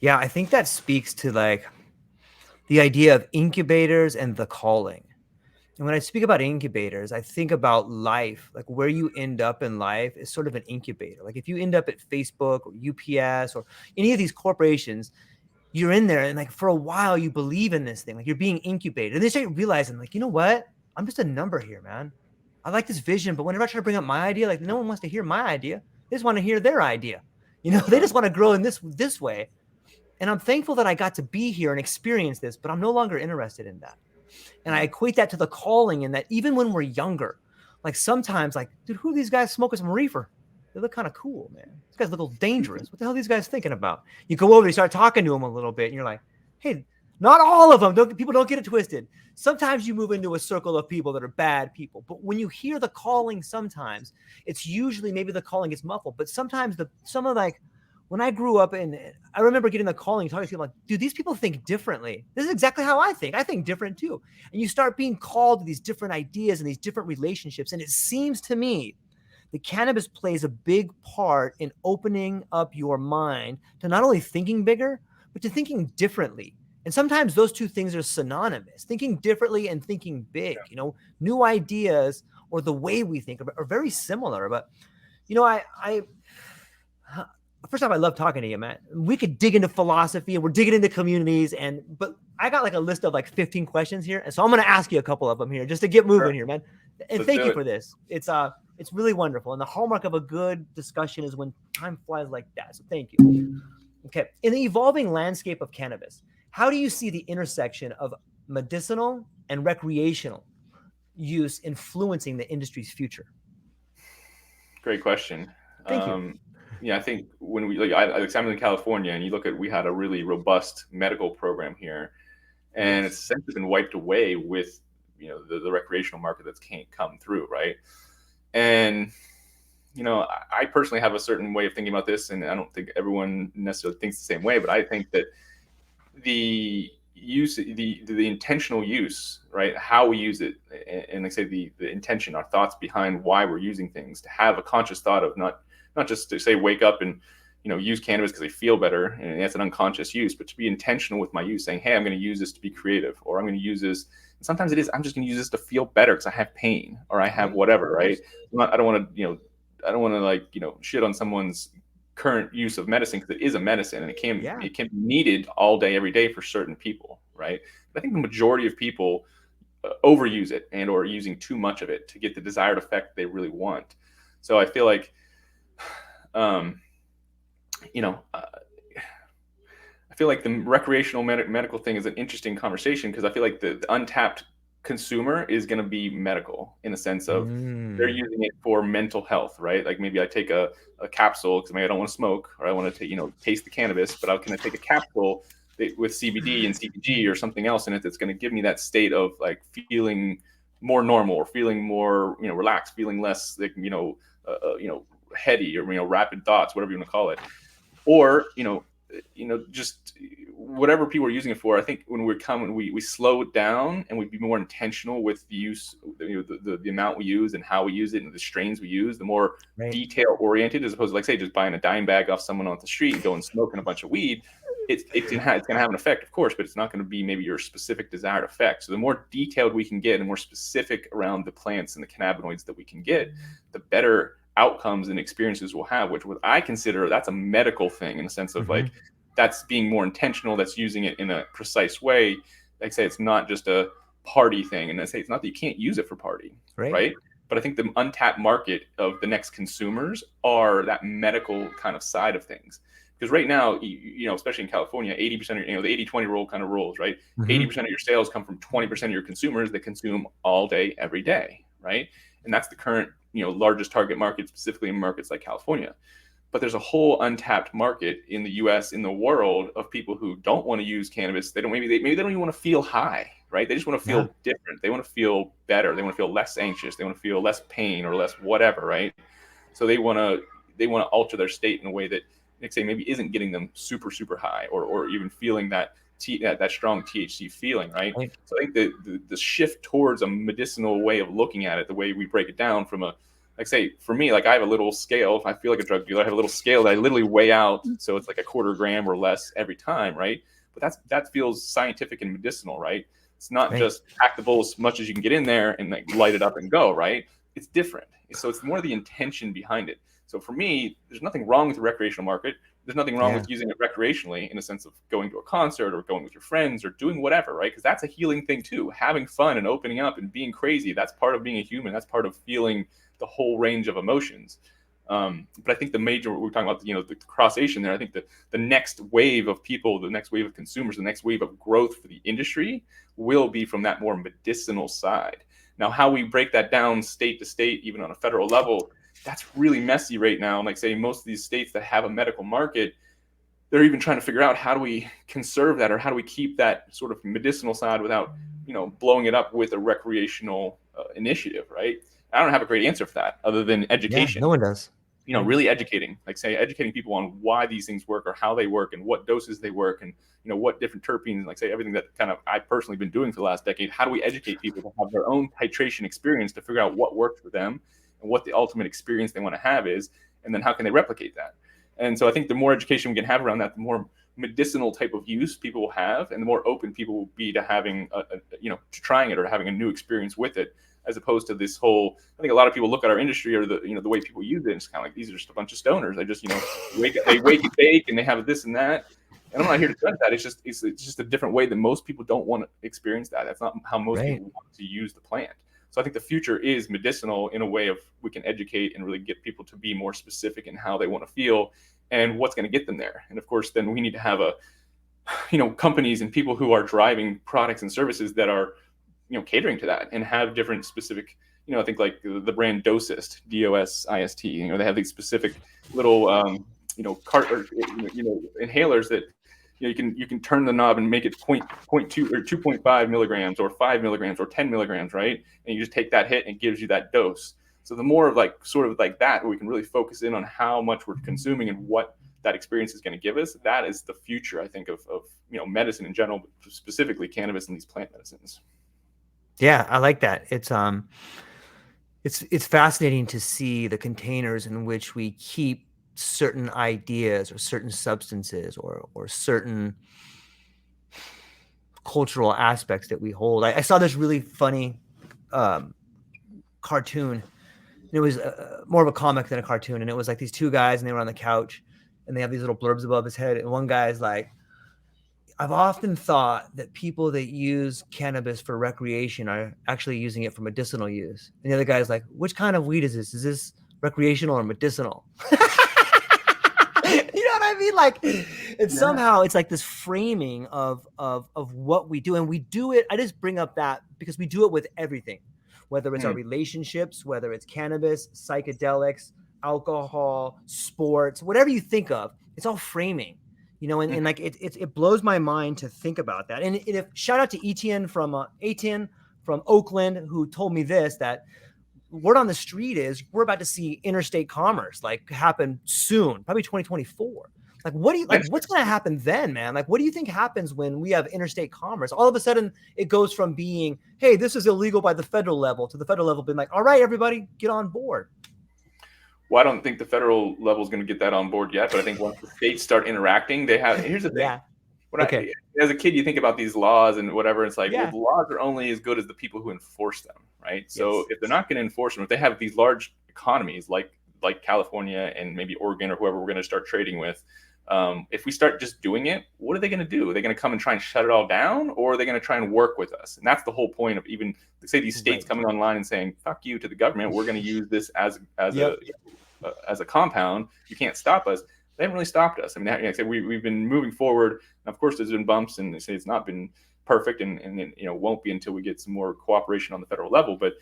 Yeah. I think that speaks to like the idea of incubators and the calling. And when I speak about incubators, I think about life, like where you end up in life is sort of an incubator. Like if you end up at Facebook or UPS or any of these corporations, you're in there and like for a while you believe in this thing, like you're being incubated. And they start realizing, like, you know what? I'm just a number here, man. I like this vision, but whenever I try to bring up my idea, like no one wants to hear my idea. They just want to hear their idea. You know, they just want to grow in this way. And I'm thankful that I got to be here and experience this, but I'm no longer interested in that. And I equate that to the calling, in that even when we're younger, like sometimes, like, dude, who are these guys smoking some reefer? They look kind of cool, man. These guys look a little dangerous. What the hell are these guys thinking about? You go over, you start talking to them a little bit, and you're like, hey, not all of them. People don't get it twisted. Sometimes you move into a circle of people that are bad people. But when you hear the calling, sometimes it's usually maybe the calling is muffled. But sometimes some of like, when I grew up, and I remember getting the calling, talking to people like, dude, these people think differently. This is exactly how I think. I think different too. And you start being called to these different ideas and these different relationships. And it seems to me that cannabis plays a big part in opening up your mind to not only thinking bigger, but to thinking differently. And sometimes those two things are synonymous. Thinking differently and thinking big, you know, new ideas or the way we think are very similar. But, you know, first off, I love talking to you, Matt. We could dig into philosophy, and we're digging into communities, but I got like a list of like 15 questions here. And so I'm going to ask you a couple of them here just to get moving here, man. And thank you for this. It's really wonderful. And the hallmark of a good discussion is when time flies like that. So thank you. Okay. In the evolving landscape of cannabis, how do you see the intersection of medicinal and recreational use influencing the industry's future? Great question. Thank you. Yeah, I think when I'm in California, and you look at, we had a really robust medical program here, and Yes. it's essentially been wiped away with, you know, the recreational market that's can't come through, right? And you know, I personally have a certain way of thinking about this, and I don't think everyone necessarily thinks the same way, but I think that the intentional use, right, how we use it, and like I say, the intention, our thoughts behind why we're using things, to have a conscious thought of not just to say wake up and, you know, use cannabis because they feel better, and that's an unconscious use, but to be intentional with my use, saying, hey, I'm going to use this to be creative, or I'm going to use this, and sometimes it is, I'm just going to use this to feel better because I have pain or I have whatever, right? I don't want to, you know, I don't want to, like, you know, shit on someone's current use of medicine, because it is a medicine, and it can be needed all day, every day for certain people, right? But I think the majority of people overuse it, and or using too much of it to get the desired effect they really want. So I feel like, you know, I feel like the recreational medical thing is an interesting conversation, because I feel like the untapped consumer is going to be medical, in the sense of they're using it for mental health, right? Like maybe I take a capsule because maybe I don't want to smoke, or I want to take, you know, taste the cannabis, but can I take a capsule with CBD and CBG or something else in it that's going to give me that state of like feeling more normal, or feeling more, you know, relaxed, feeling less like, you know, heady, or, you know, rapid thoughts, whatever you want to call it, or, you know, just whatever people are using it for. I think when we slow it down, and we be more intentional with the use, you know, the amount we use and how we use it and the strains we use, the more detail oriented, as opposed to, like, say, just buying a dime bag off someone off the street and going smoking a bunch of weed. It's going to have an effect, of course, but it's not going to be maybe your specific desired effect. So the more detailed we can get and more specific around the plants and the cannabinoids that we can get, the better outcomes and experiences we'll have, which what I consider, that's a medical thing, in the sense of like, that's being more intentional, that's using it in a precise way. Like I say, it's not just a party thing, and I say it's not that you can't use it for party, right? But I think the untapped market of the next consumers are that medical kind of side of things. Because right now, you know, especially in California, 80% of, you know, the 80-20 rule kind of rules, right? 80% of your sales come from 20% of your consumers that consume all day, every day, right? And that's the current, you know, largest target market, specifically in markets like California. But there's a whole untapped market in the US, in the world, of people who don't want to use cannabis. They don't, maybe they don't even want to feel high, right? They just want to feel different. They want to feel better. They want to feel less anxious. They want to feel less pain or less whatever, right? So they want to alter their state in a way that, like, say, maybe isn't getting them super, super high, or even feeling that that strong THC feeling, right? So I think the shift towards a medicinal way of looking at it, the way we break it down from a, like, say, for me, like, I have a little scale. If I feel like a drug dealer, I have a little scale that I literally weigh out, so it's like a quarter gram or less every time, right? But that feels scientific and medicinal, right? It's not just pack the bowl as much as you can get in there and like light it up and go, right? It's different. So it's more the intention behind it. So for me, there's nothing wrong with the recreational market. There's nothing wrong with using it recreationally in a sense of going to a concert or going with your friends or doing whatever, right? Because that's a healing thing too. Having fun and opening up and being crazy, that's part of being a human. That's part of feeling the whole range of emotions. But I think the major, we're talking about, the crossation there. I think the next wave of people, the next wave of consumers, the next wave of growth for the industry will be from that more medicinal side. Now, how we break that down state to state, even on a federal level, that's really messy right now. And like say, most of these states that have a medical market, they're even trying to figure out how do we conserve that, or how do we keep that sort of medicinal side without, blowing it up with a recreational initiative, right? I don't have a great answer for that other than education. Yeah, no one does. Really educating people on why these things work or how they work and what doses they work and, what different terpenes, like say everything that kind of I've personally been doing for the last decade. How do we educate people to have their own titration experience to figure out what works for them and what the ultimate experience they want to have is, and then how can they replicate that? And so I think the more education we can have around that, the more medicinal type of use people will have, and the more open people will be to having, to trying it or having a new experience with it, as opposed to this whole. I think a lot of people look at our industry or the way people use it, and it's kind of like, these are just a bunch of stoners. They just wake and bake, and they have this and that. And I'm not here to judge that. It's just a different way that most people don't want to experience that. That's not how most people want to use the plant. So I think the future is medicinal in a way of we can educate and really get people to be more specific in how they want to feel and what's going to get them there. And of course, then we need to have companies and people who are driving products and services that are, catering to that and have different specific, I think like the brand Dosist, DOSIST, they have these specific little, inhalers that, you can turn the knob and make it 0.2 or 2.5 milligrams or 5 milligrams or 10 milligrams, right? And you just take that hit and it gives you that dose. So the more of sort of like that, we can really focus in on how much we're consuming and what that experience is going to give us. That is the future, I think, of medicine in general, but specifically cannabis and these plant medicines. Yeah, I like that. It's fascinating to see the containers in which we keep certain ideas or certain substances or certain cultural aspects that we hold. I saw this really funny cartoon. It was more of a comic than a cartoon, and it was like these two guys, and they were on the couch, and they have these little blurbs above his head, and one guy's like, I've often thought that people that use cannabis for recreation are actually using it for medicinal use. And the other guy's like, which kind of weed is this? Is this recreational or medicinal? You know what I mean? Like, it's somehow it's like this framing of what we do. And we do it. I just bring up that because we do it with everything, whether it's our relationships, whether it's cannabis, psychedelics, alcohol, sports, whatever you think of, it's all framing. And like it blows my mind to think about that. And if shout out to Etienne from Oakland, who told me this, that word on the street is we're about to see interstate commerce happen soon, probably 2024. Like, what's going to happen then, man? Like, what do you think happens when we have interstate commerce? All of a sudden it goes from being, hey, this is illegal by the federal level, to the federal level being like, all right, everybody get on board. Well, I don't think the federal level is going to get that on board yet, but I think once the states start interacting, here's the thing. Yeah. As a kid, you think about these laws and whatever. It's like, well, the laws are only as good as the people who enforce them, right? So if they're not going to enforce them, if they have these large economies like California and maybe Oregon or whoever we're going to start trading with, if we start just doing it, what are they going to do? Are they going to come and try and shut it all down, or are they going to try and work with us? And that's the whole point of even, say, these states coming online and saying, fuck you to the government. We're going to use this as a compound. You can't stop us. They haven't really stopped us. I mean, like I said, we've been moving forward. And of course, there's been bumps, and they say it's not been perfect, and it won't be until we get some more cooperation on the federal level. But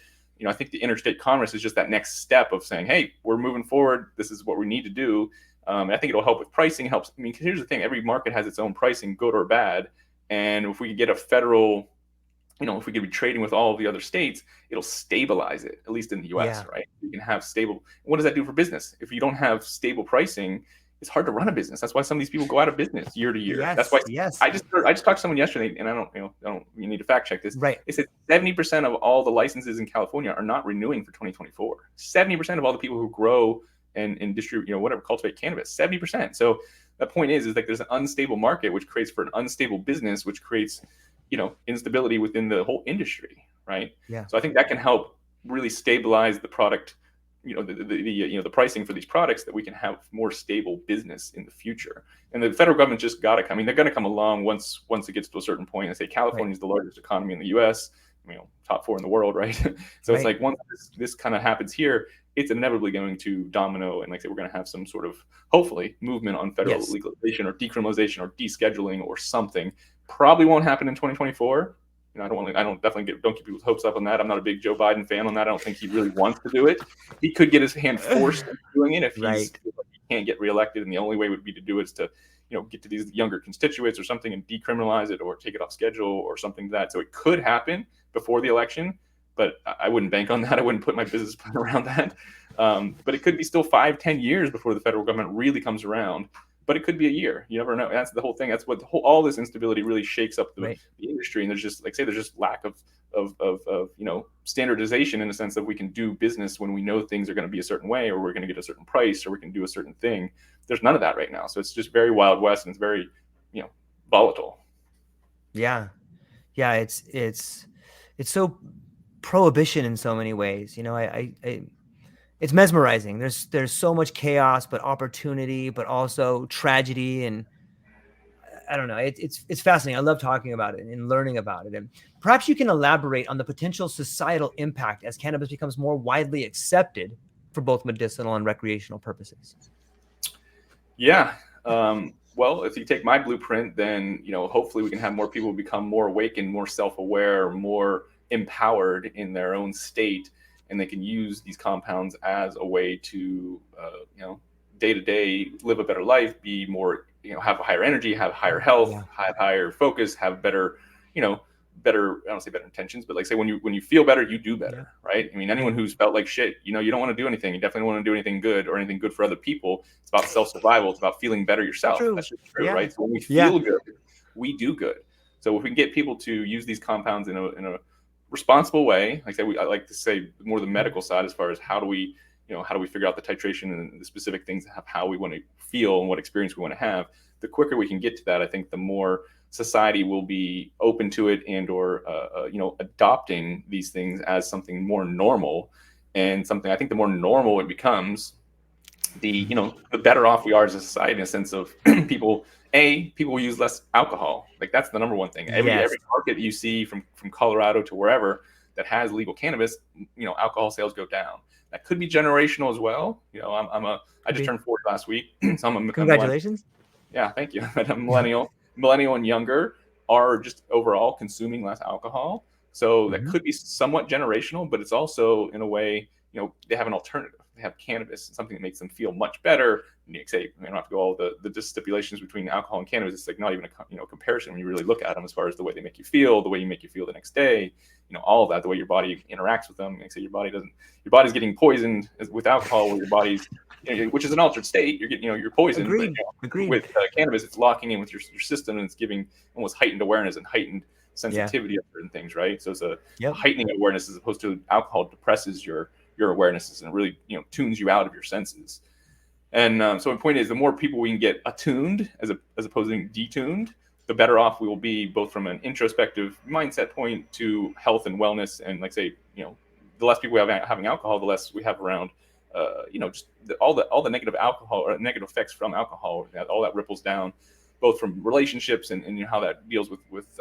I think the interstate commerce is just that next step of saying, hey, we're moving forward. This is what we need to do. And I think it'll help with pricing. Helps. I mean, because here's the thing: every market has its own pricing, good or bad. And if we could get a federal, if we could be trading with all of the other states, it'll stabilize it, at least in the U.S. Right? You can have stable. What does that do for business? If you don't have stable pricing, it's hard to run a business. That's why some of these people go out of business year to year. That's why I just talked to someone yesterday, and I don't you need to fact check this. Right. They said 70% of all the licenses in California are not renewing for 2024. 70% of all the people who grow and distribute, whatever, cultivate cannabis, 70%. So the point is like there's an unstable market, which creates for an unstable business, which creates, instability within the whole industry. Right. Yeah. So I think that can help really stabilize the product the pricing for these products, that we can have more stable business in the future. And the federal government just got to come. I mean, they're going to come along once it gets to a certain point. And say California is the largest economy in the U.S. Top 4 in the world, right? So it's like once this kind of happens here, it's inevitably going to domino, and like I say, we're going to have some sort of, hopefully, movement on federal legalization or decriminalization or descheduling or something. Probably won't happen in 2024. Don't keep people's hopes up on that. I'm not a big Joe Biden fan on that. I don't think he really wants to do it. He could get his hand forced into doing it if he can't get reelected, and the only way would be to do it is to, get to these younger constituents or something and decriminalize it or take it off schedule or something like that. So it could happen before the election, but I wouldn't bank on that. I wouldn't put my business plan around that. But it could be still 5-10 years before the federal government really comes around. But it could be a year. You never know. That's the whole thing. That's what all this instability really shakes up the industry. And there's just, there's just lack of standardization, in the sense that we can do business when we know things are going to be a certain way, or we're going to get a certain price, or we can do a certain thing. There's none of that right now. So it's just very Wild West, and it's very, volatile. Yeah. Yeah. It's so prohibition in so many ways. It's mesmerizing. There's so much chaos, but opportunity, but also tragedy. And I don't know. It's fascinating. I love talking about it and learning about it. And perhaps you can elaborate on the potential societal impact as cannabis becomes more widely accepted for both medicinal and recreational purposes. Yeah. Well, if you take my blueprint, then, hopefully we can have more people become more awakened, more self-aware, more empowered in their own state, and they can use these compounds as a way to, day to day live a better life, be more, have a higher energy, have higher health, have higher focus, have better, better, I don't say better intentions, but say when you feel better, you do better, right? I mean, anyone who's felt like shit, you don't want to do anything. You definitely don't want to do anything good or anything good for other people. It's about self-survival. It's about feeling better yourself. That's just true, right? So when we feel good, we do good. So if we can get people to use these compounds in a responsible way, I like to say more the medical side, as far as how do we figure out the titration and the specific things of how we want to feel and what experience we want to have. The quicker we can get to that, I think the more society will be open to it, and or adopting these things as something more normal, and something, I think the more normal it becomes, the better off we are as a society, in a sense of people will use less alcohol. That's the number one thing. Every market you see from Colorado to wherever that has legal cannabis, alcohol sales go down. That could be generational as well. I just turned 40 last week, so Congratulations. Yeah, thank you. I'm a millennial and younger are just overall consuming less alcohol. So that could be somewhat generational, but it's also, in a way, they have an alternative. They have cannabis, something that makes them feel much better. And you say, I don't have to go all the stipulations between alcohol and cannabis. It's not even a comparison when you really look at them, as far as the way they make you feel, the way you make you feel the next day, all of that, the way your body interacts with them. Say your body's getting poisoned with alcohol, where your body's, which is an altered state. You're getting, you're poisoned. Agreed. But, with cannabis, it's locking in with your system, and it's giving almost heightened awareness and heightened sensitivity of certain things, right? So it's a heightening awareness, as opposed to alcohol depresses your awarenesses and really tunes you out of your senses. And so my point is, the more people we can get attuned as opposed to detuned, the better off we will be, both from an introspective mindset point to health and wellness. And the less people we have having alcohol, the less we have around just all the negative alcohol or negative effects from alcohol. All that ripples down, both from relationships and how that deals with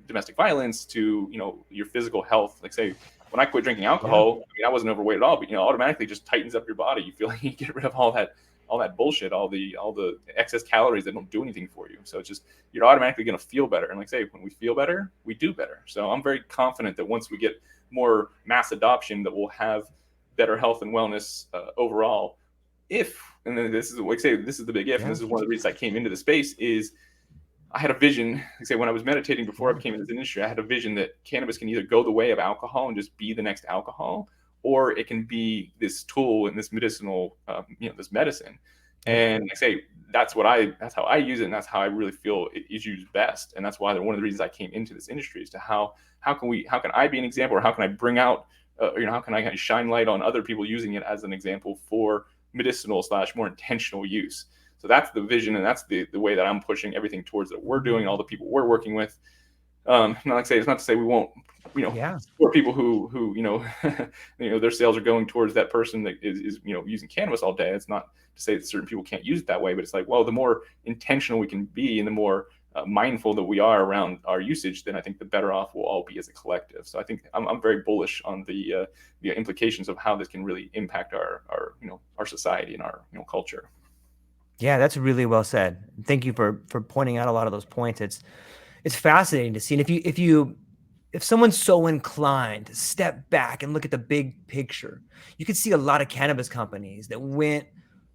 domestic violence to your physical health. Say, when I quit drinking alcohol, I wasn't overweight at all, but automatically just tightens up your body. You feel like you get rid of all that bullshit, all the excess calories that don't do anything for you. So it's just, you're automatically going to feel better. And when we feel better, we do better. So I'm very confident that once we get more mass adoption, that we'll have better health and wellness overall. And then this is this is the big if, and this is one of the reasons I came into the space, is I had a vision. When I was meditating before I became in this industry, I had a vision that cannabis can either go the way of alcohol and just be the next alcohol, or it can be this tool and this medicinal, this medicine. And that's how I use it, and that's how I really feel it is used best. And that's why one of the reasons I came into this industry is to how can I be an example, or how can I bring out, how can I shine light on other people using it as an example for medicinal / more intentional use. So that's the vision, and that's the way that I'm pushing everything towards, that we're doing, all the people we're working with. Not like say it's not to say we won't, Yeah. support people who their sales are going towards that person that is using cannabis all day. It's not to say that certain people can't use it that way, but it's like, well, the more intentional we can be and the more mindful that we are around our usage, then I think the better off we'll all be as a collective. So I think I'm very bullish on the implications of how this can really impact our society and our culture. Yeah, that's really well said. Thank you for pointing out a lot of those points. It's fascinating to see. And if someone's so inclined to step back and look at the big picture, you could see a lot of cannabis companies that went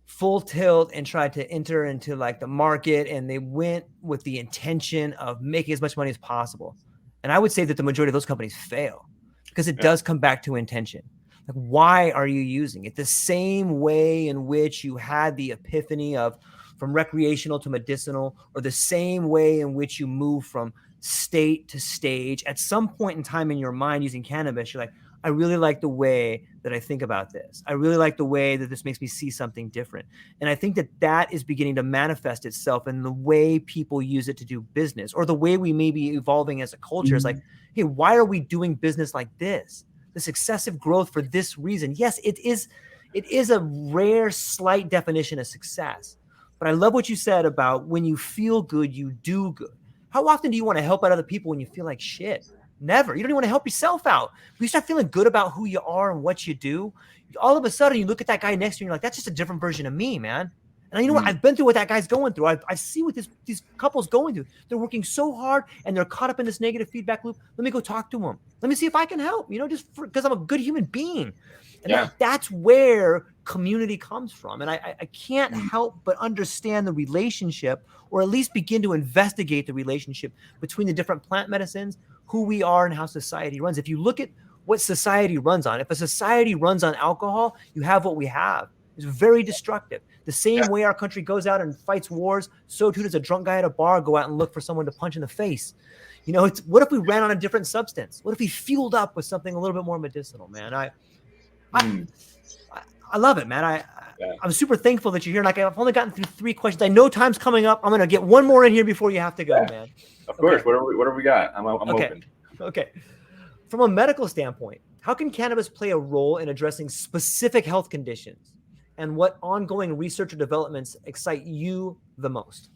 full tilt and tried to enter into like the market, and they went with the intention of making as much money as possible. And I would say that the majority of those companies fail because it does come back to intention. Like, why are you using it? The same way in which you had the epiphany of from recreational to medicinal, or the same way in which you move from state to stage. At some point in time in your mind using cannabis, you're like, I really like the way that I think about this. I really like the way that this makes me see something different. And I think that that is beginning to manifest itself in the way people use it to do business, or the way we may be evolving as a culture. It's like, hey, why are we doing business like this? This excessive growth for this reason. Yes, it is a rare, slight definition of success. But I love what you said about when you feel good, you do good. How often do you want to help out other people when you feel like shit? Never. You don't even want to help yourself out. When you start feeling good about who you are and what you do, all of a sudden you look at that guy next to you and you're like, that's just a different version of me, man. And you know what? I've been through what that guy's going through. I see what these couples going through. They're working so hard and they're caught up in this negative feedback loop. Let me go talk to them. Let me see if I can help, just because I'm a good human being. And that's where community comes from. And I can't help but understand the relationship, or at least begin to investigate the relationship between the different plant medicines, who we are, and how society runs. If you look at what society runs on, if a society runs on alcohol, you have what we have. It's very destructive. The same way our country goes out and fights wars, so too does a drunk guy at a bar go out and look for someone to punch in the face. What if we ran on a different substance? What if we fueled up with something a little bit more medicinal, man? I love it, man. I'm super thankful that you're here. Like, I've only gotten through 3 questions. I know time's coming up. I'm going to get one more in here before you have to go, man. Of course. Whatever we got, I'm open. Okay. From a medical standpoint, how can cannabis play a role in addressing specific health conditions? And what ongoing research or developments excite you the most?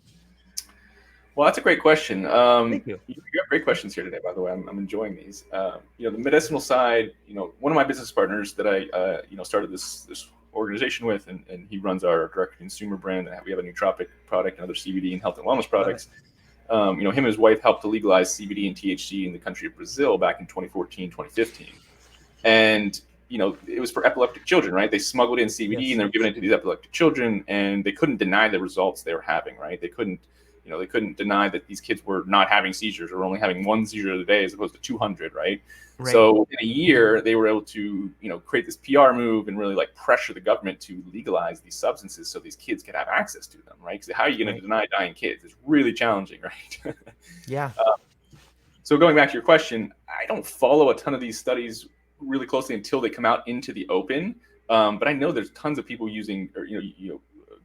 Well, that's a great question. Thank you. You have great questions here today, by the way. I'm enjoying these. The medicinal side, one of my business partners that I, started this organization with, and he runs our direct consumer brand. We have a nootropic product and other CBD and health and wellness products. Him and his wife helped to legalize CBD and THC in the country of Brazil back in 2014, 2015. And, it was for epileptic children, right? They smuggled in CBD and they were giving it to these epileptic children, and they couldn't deny the results they were having, right? They couldn't deny that these kids were not having seizures, or only having 1 seizure a day as opposed to 200, right? So in a year, they were able to, create this PR move and really like pressure the government to legalize these substances so these kids could have access to them, right? Because how are you going to deny dying kids? It's really challenging, right? Yeah. So going back to your question, I don't follow a ton of these studies really closely until they come out into the open. But I know there's tons of people using, or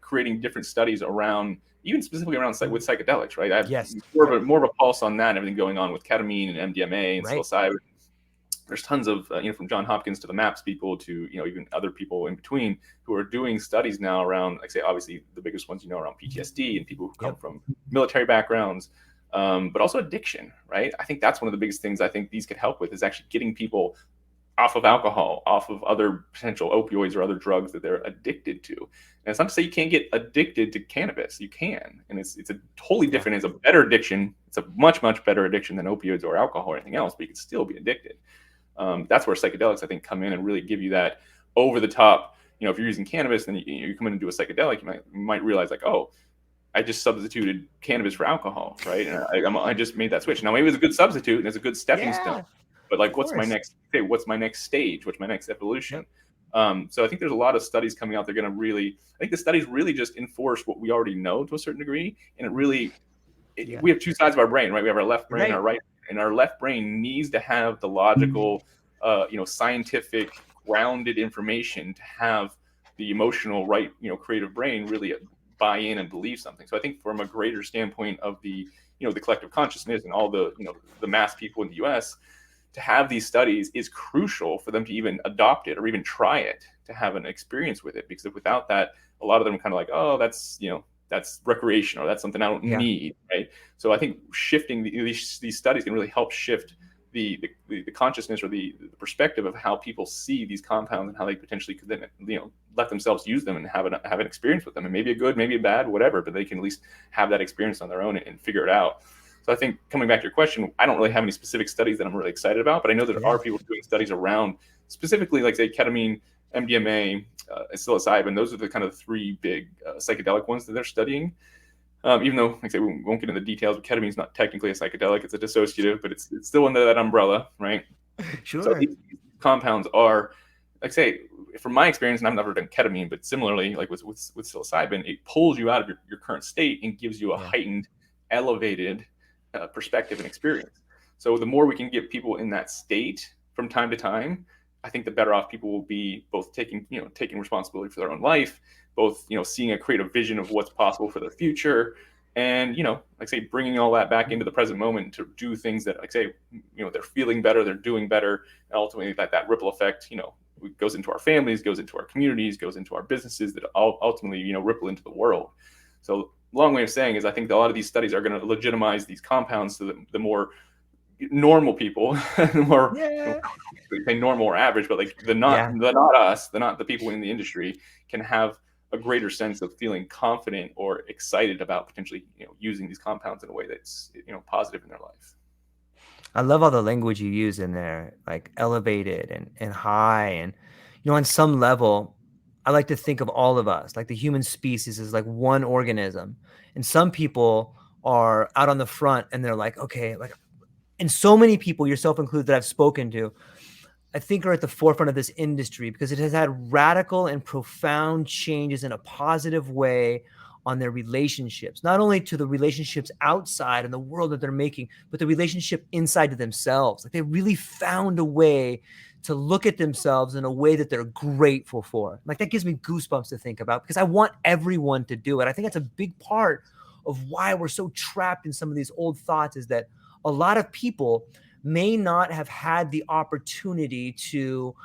creating different studies around, even specifically around with psychedelics, right? I have more of a pulse on that and everything going on with ketamine and MDMA and psilocybin. There's tons of, from John Hopkins to the MAPS people to, even other people in between who are doing studies now around, like say, obviously the biggest ones, around PTSD and people who come from military backgrounds, but also addiction, right? I think that's one of the biggest things I think these could help with, is actually getting people off of alcohol, off of other potential opioids or other drugs that they're addicted to. And it's not to say you can't get addicted to cannabis. You can. And it's a totally different, it's a better addiction. It's a much, much better addiction than opioids or alcohol or anything else, but you can still be addicted. That's where psychedelics, I think, come in and really give you that over the top. If you're using cannabis and you come in and do a psychedelic, you might realize like, oh, I just substituted cannabis for alcohol, right? And I just made that switch. Now maybe it's a good substitute and it's a good stepping stone. But like, what's my next stage? What's my next evolution? So I think there's a lot of studies coming out. I think the studies really just enforce what we already know to a certain degree. And we have 2 sides of our brain, right? We have our left brain and our right. And our left brain needs to have the logical, scientific, grounded information to have the emotional, right, creative brain really buy in and believe something. So I think from a greater standpoint of the, the collective consciousness and all the, the mass people in the US, to have these studies is crucial for them to even adopt it or even try it, to have an experience with it. Because if without that, a lot of them are kind of like, oh, that's recreational, that's something I don't need, right? So I think shifting these studies can really help shift the consciousness or the perspective of how people see these compounds and how they potentially could then let themselves use them and have an experience with them, and maybe a good, maybe a bad, whatever, but they can at least have that experience on their own and figure it out. So I think, coming back to your question, I don't really have any specific studies that I'm really excited about, but I know that there are people doing studies around specifically, like, say, ketamine, MDMA, psilocybin. Those are the kind of three big psychedelic ones that they're studying. Even though, like I say, we won't get into the details, but ketamine is not technically a psychedelic; it's a dissociative, but it's still under that umbrella, right? Sure. So these compounds are, like I say, from my experience, and I've never done ketamine, but similarly, like with psilocybin, it pulls you out of your current state and gives you a heightened, elevated perspective and experience. So the more we can get people in that state from time to time, I think the better off people will be, both taking responsibility for their own life, both seeing a creative vision of what's possible for their future, and like say, bringing all that back into the present moment to do things that, like say, they're feeling better, they're doing better, and ultimately that ripple effect goes into our families, goes into our communities, goes into our businesses, that ultimately ripple into the world. So long way of saying is, I think a lot of these studies are going to legitimize these compounds so that the more normal people, the more say normal or average, but like the not us, not the people in the industry, can have a greater sense of feeling confident or excited about potentially using these compounds in a way that's positive in their life. I love all the language you use in there, like elevated and high. And, on some level, I like to think of all of us, like the human species, as like one organism. And some people are out on the front and they're like, okay, like, and so many people, yourself included, that I've spoken to, I think are at the forefront of this industry because it has had radical and profound changes in a positive way on their relationships, not only to the relationships outside and the world that they're making, but the relationship inside to themselves. Like, they really found a way to look at themselves in a way that they're grateful for. Like, that gives me goosebumps to think about, because I want everyone to do it. I think that's a big part of why we're so trapped in some of these old thoughts, is that a lot of people may not have had the opportunity to,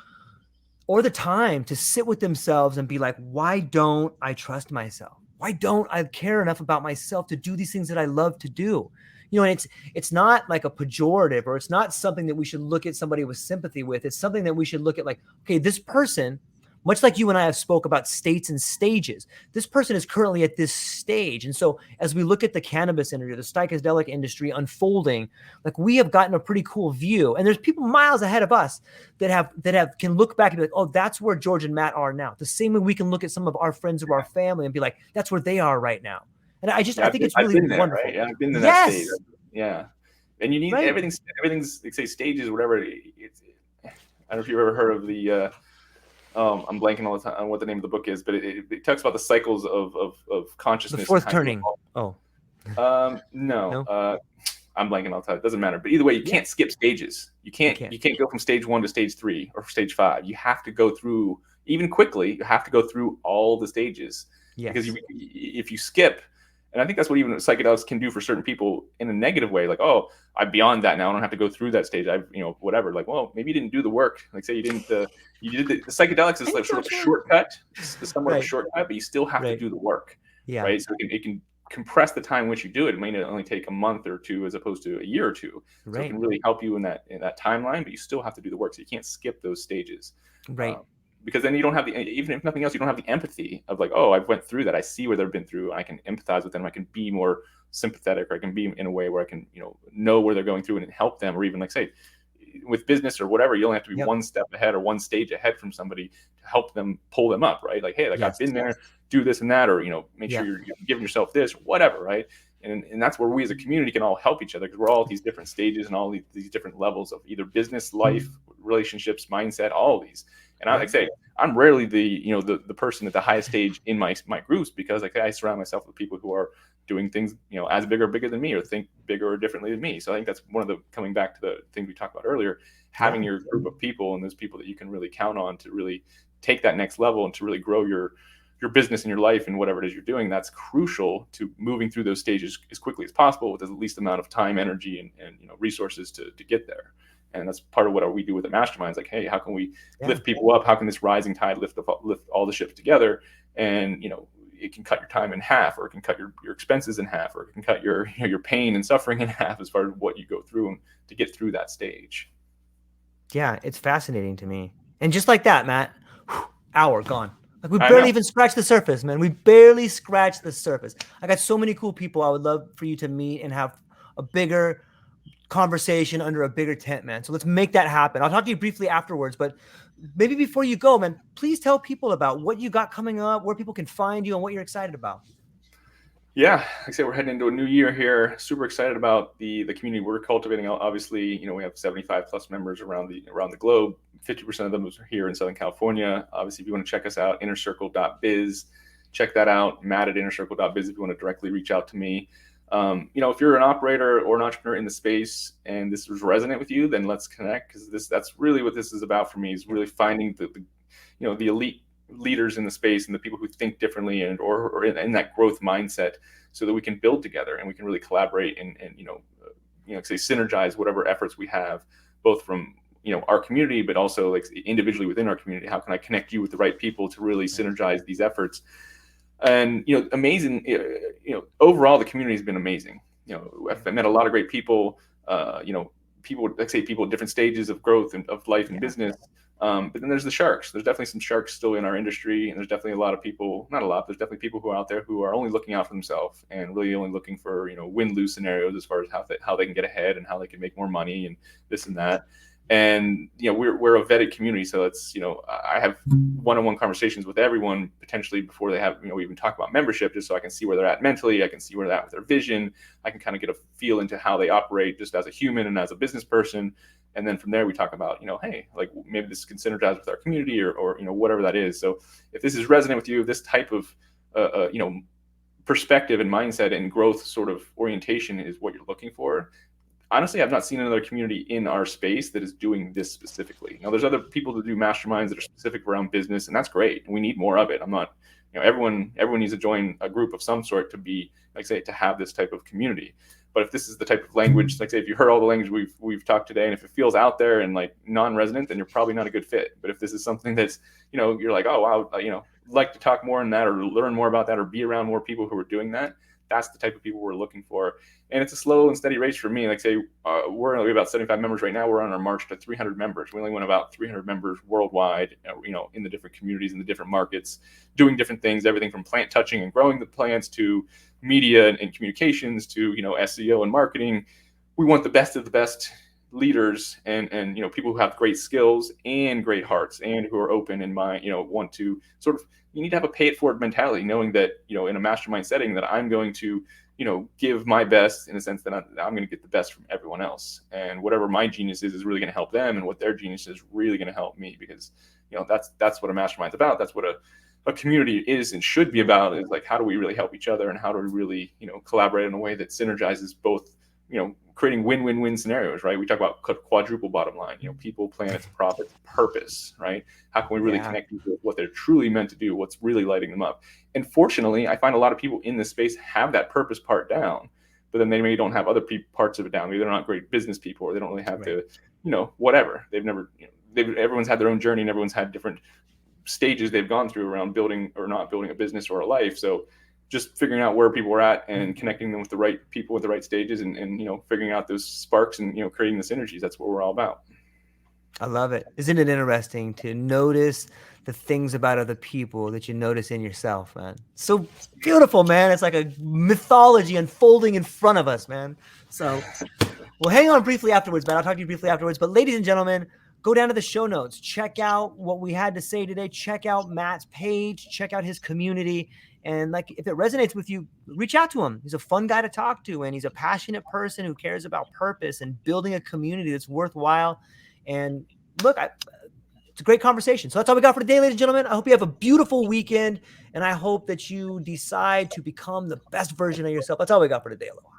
or the time to, sit with themselves and be like, why don't I trust myself? Why don't I care enough about myself to do these things that I love to do? And it's not like a pejorative, or it's not something that we should look at somebody with sympathy with. It's something that we should look at like, okay, this person, much like you and I have spoke about states and stages, this person is currently at this stage. And so as we look at the cannabis industry, the psychedelic industry unfolding, like, we have gotten a pretty cool view. And there's people miles ahead of us that can look back and be like, oh, that's where George and Matt are now. The same way we can look at some of our friends or our family and be like, that's where they are right now. And I think it's really wonderful. Right? Yeah, I've been in that stage. Yeah. And you need everything's like, say, stages, whatever. I don't know if you've ever heard of the I'm blanking all the time on what the name of the book is, but it talks about the cycles of consciousness. The fourth turning. No. I'm blanking all the time. It doesn't matter. But either way, you can't skip stages. You can't go from stage 1 to stage 3 or stage 5. You have to go through, even quickly, you have to go through all the stages. Yes. Because if you skip, and I think that's what even psychedelics can do for certain people in a negative way. Like, oh, I'm beyond that now. I don't have to go through that stage. Whatever. Like, well, maybe you didn't do the work. Like, say you didn't, you did the psychedelics is like sort of a shortcut, somewhat of a shortcut, but you still have to do the work. Yeah. Right. So it can compress the time in which you do it. It may only take a month or two as opposed to a year or two. So it can really help you in that timeline, but you still have to do the work. So you can't skip those stages. Right. Because then you don't have even if nothing else, you don't have the empathy of like, oh, I've went through that. I see where they've been through. I can empathize with them. I can be more sympathetic, or I can be in a way where I can, know where they're going through and help them. Or even, like, say, with business or whatever, you only have to be one step ahead or one stage ahead from somebody to help them pull them up, right? Like, hey, like, I've been there, do this and that, or, make sure you're giving yourself this, or whatever, right? And that's where we as a community can all help each other, because we're all at these different stages and all these different levels of either business, life, relationships, mindset, all of these. And I like say, I'm rarely the person at the highest stage in my groups, because like I surround myself with people who are doing things, as big or bigger than me, or think bigger or differently than me. So I think that's one of the, coming back to the thing we talked about earlier, having your group of people, and those people that you can really count on to really take that next level and to really grow your your business and your life and whatever it is you're doing, that's crucial to moving through those stages as quickly as possible with the least amount of time, energy, and resources to get there. And that's part of what we do with the masterminds. Like, hey, how can we lift people up? How can this rising tide lift all the ships together? And it can cut your time in half, or it can cut your expenses in half, or it can cut your pain and suffering in half as far as what you go through and to get through that stage. Yeah, it's fascinating to me. And just like that, Matt, hour gone. Like we barely even scratched the surface, man. We barely scratched the surface. I got so many cool people I would love for you to meet and have a bigger conversation under a bigger tent, man. So let's make that happen. I'll talk to you briefly afterwards, but maybe before you go, man, please tell people about what you got coming up, where people can find you, and what you're excited about. Yeah, like I said, we're heading into a new year here. Super excited about the community we're cultivating. Obviously, we have 75 plus members around the globe. 50% of them are here in Southern California. Obviously, if you want to check us out, innercircle.biz, check that out. Matt at innercircle.biz if you want to directly reach out to me. If you're an operator or an entrepreneur in the space and this was resonant with you, then let's connect, because that's really what this is about for me, is really finding the elite leaders in the space and the people who think differently or in that growth mindset, so that we can build together and we can really collaborate and say synergize whatever efforts we have, both from our community, but also like individually within our community. How can I connect you with the right people to really synergize these efforts? And amazing. Overall, the community has been amazing. I've met a lot of great people. People at different stages of growth and of life and business. But then there's the sharks. There's definitely some sharks still in our industry, and there's definitely a lot of people. Not a lot. There's definitely people who are out there who are only looking out for themselves and really only looking for win-lose scenarios as far as how they can get ahead and how they can make more money and this and that. And we're a vetted community, so it's I have one-on-one conversations with everyone potentially before they have we even talk about membership, just so I can see where they're at mentally. I can see where they're at with their vision. I can kind of get a feel into how they operate just as a human and as a business person. And then from there we talk about hey, like maybe this can synergize with our community or whatever that is. So if this is resonant with you, this type of perspective and mindset and growth sort of orientation is what you're looking for. Honestly, I've not seen another community in our space that is doing this specifically. There's other people that do masterminds that are specific around business, and that's great. We need more of it. I'm not, everyone needs to join a group of some sort to be, to have this type of community. But if this is the type of language, if you heard all the language we've talked today, and if it feels out there and like non-resonant, then you're probably not a good fit. But if this is something that's, you're like, oh wow, like to talk more on that or learn more about that or be around more people who are doing that, that's the type of people we're looking for. And it's a slow and steady race for me. We're about 75 members right now. We're on our march to 300 members. We only went about 300 members worldwide, in the different communities, in the different markets, doing different things, everything from plant touching and growing the plants to media and communications to, SEO and marketing. We want the best of the best leaders and people who have great skills and great hearts and who are open and want to sort of, you need to have a pay it forward mentality, knowing that, in a mastermind setting that I'm going to, give my best in a sense that I'm going to get the best from everyone else. And whatever my genius is really going to help them, and what their genius is really going to help me, because, that's what a mastermind's about. That's what a community is and should be about, is like, how do we really help each other, and how do we really, collaborate in a way that synergizes both, creating win-win-win scenarios, right? We talk about quadruple bottom line, people, planets, profits, purpose, right? How can we really connect people with what they're truly meant to do, what's really lighting them up? And fortunately, I find a lot of people in this space have that purpose part down, but then they maybe don't have other parts of it down. Maybe they're not great business people, or they don't really have to, whatever. They've never, everyone's had their own journey, and everyone's had different stages they've gone through around building or not building a business or a life. So just figuring out where people are at and connecting them with the right people with the right stages, and figuring out those sparks and creating the synergies. That's what we're all about. I love it. Isn't it interesting to notice the things about other people that you notice in yourself, man? So beautiful, man. It's like a mythology unfolding in front of us, man. So we'll hang on briefly afterwards, man. I'll talk to you briefly afterwards. But ladies and gentlemen, go down to the show notes. Check out what we had to say today. Check out Matt's page. Check out his community. And if it resonates with you, reach out to him. He's a fun guy to talk to, and he's a passionate person who cares about purpose and building a community that's worthwhile. And look, it's a great conversation. So that's all we got for today, ladies and gentlemen. I hope you have a beautiful weekend, and I hope that you decide to become the best version of yourself. That's all we got for today. Aloha.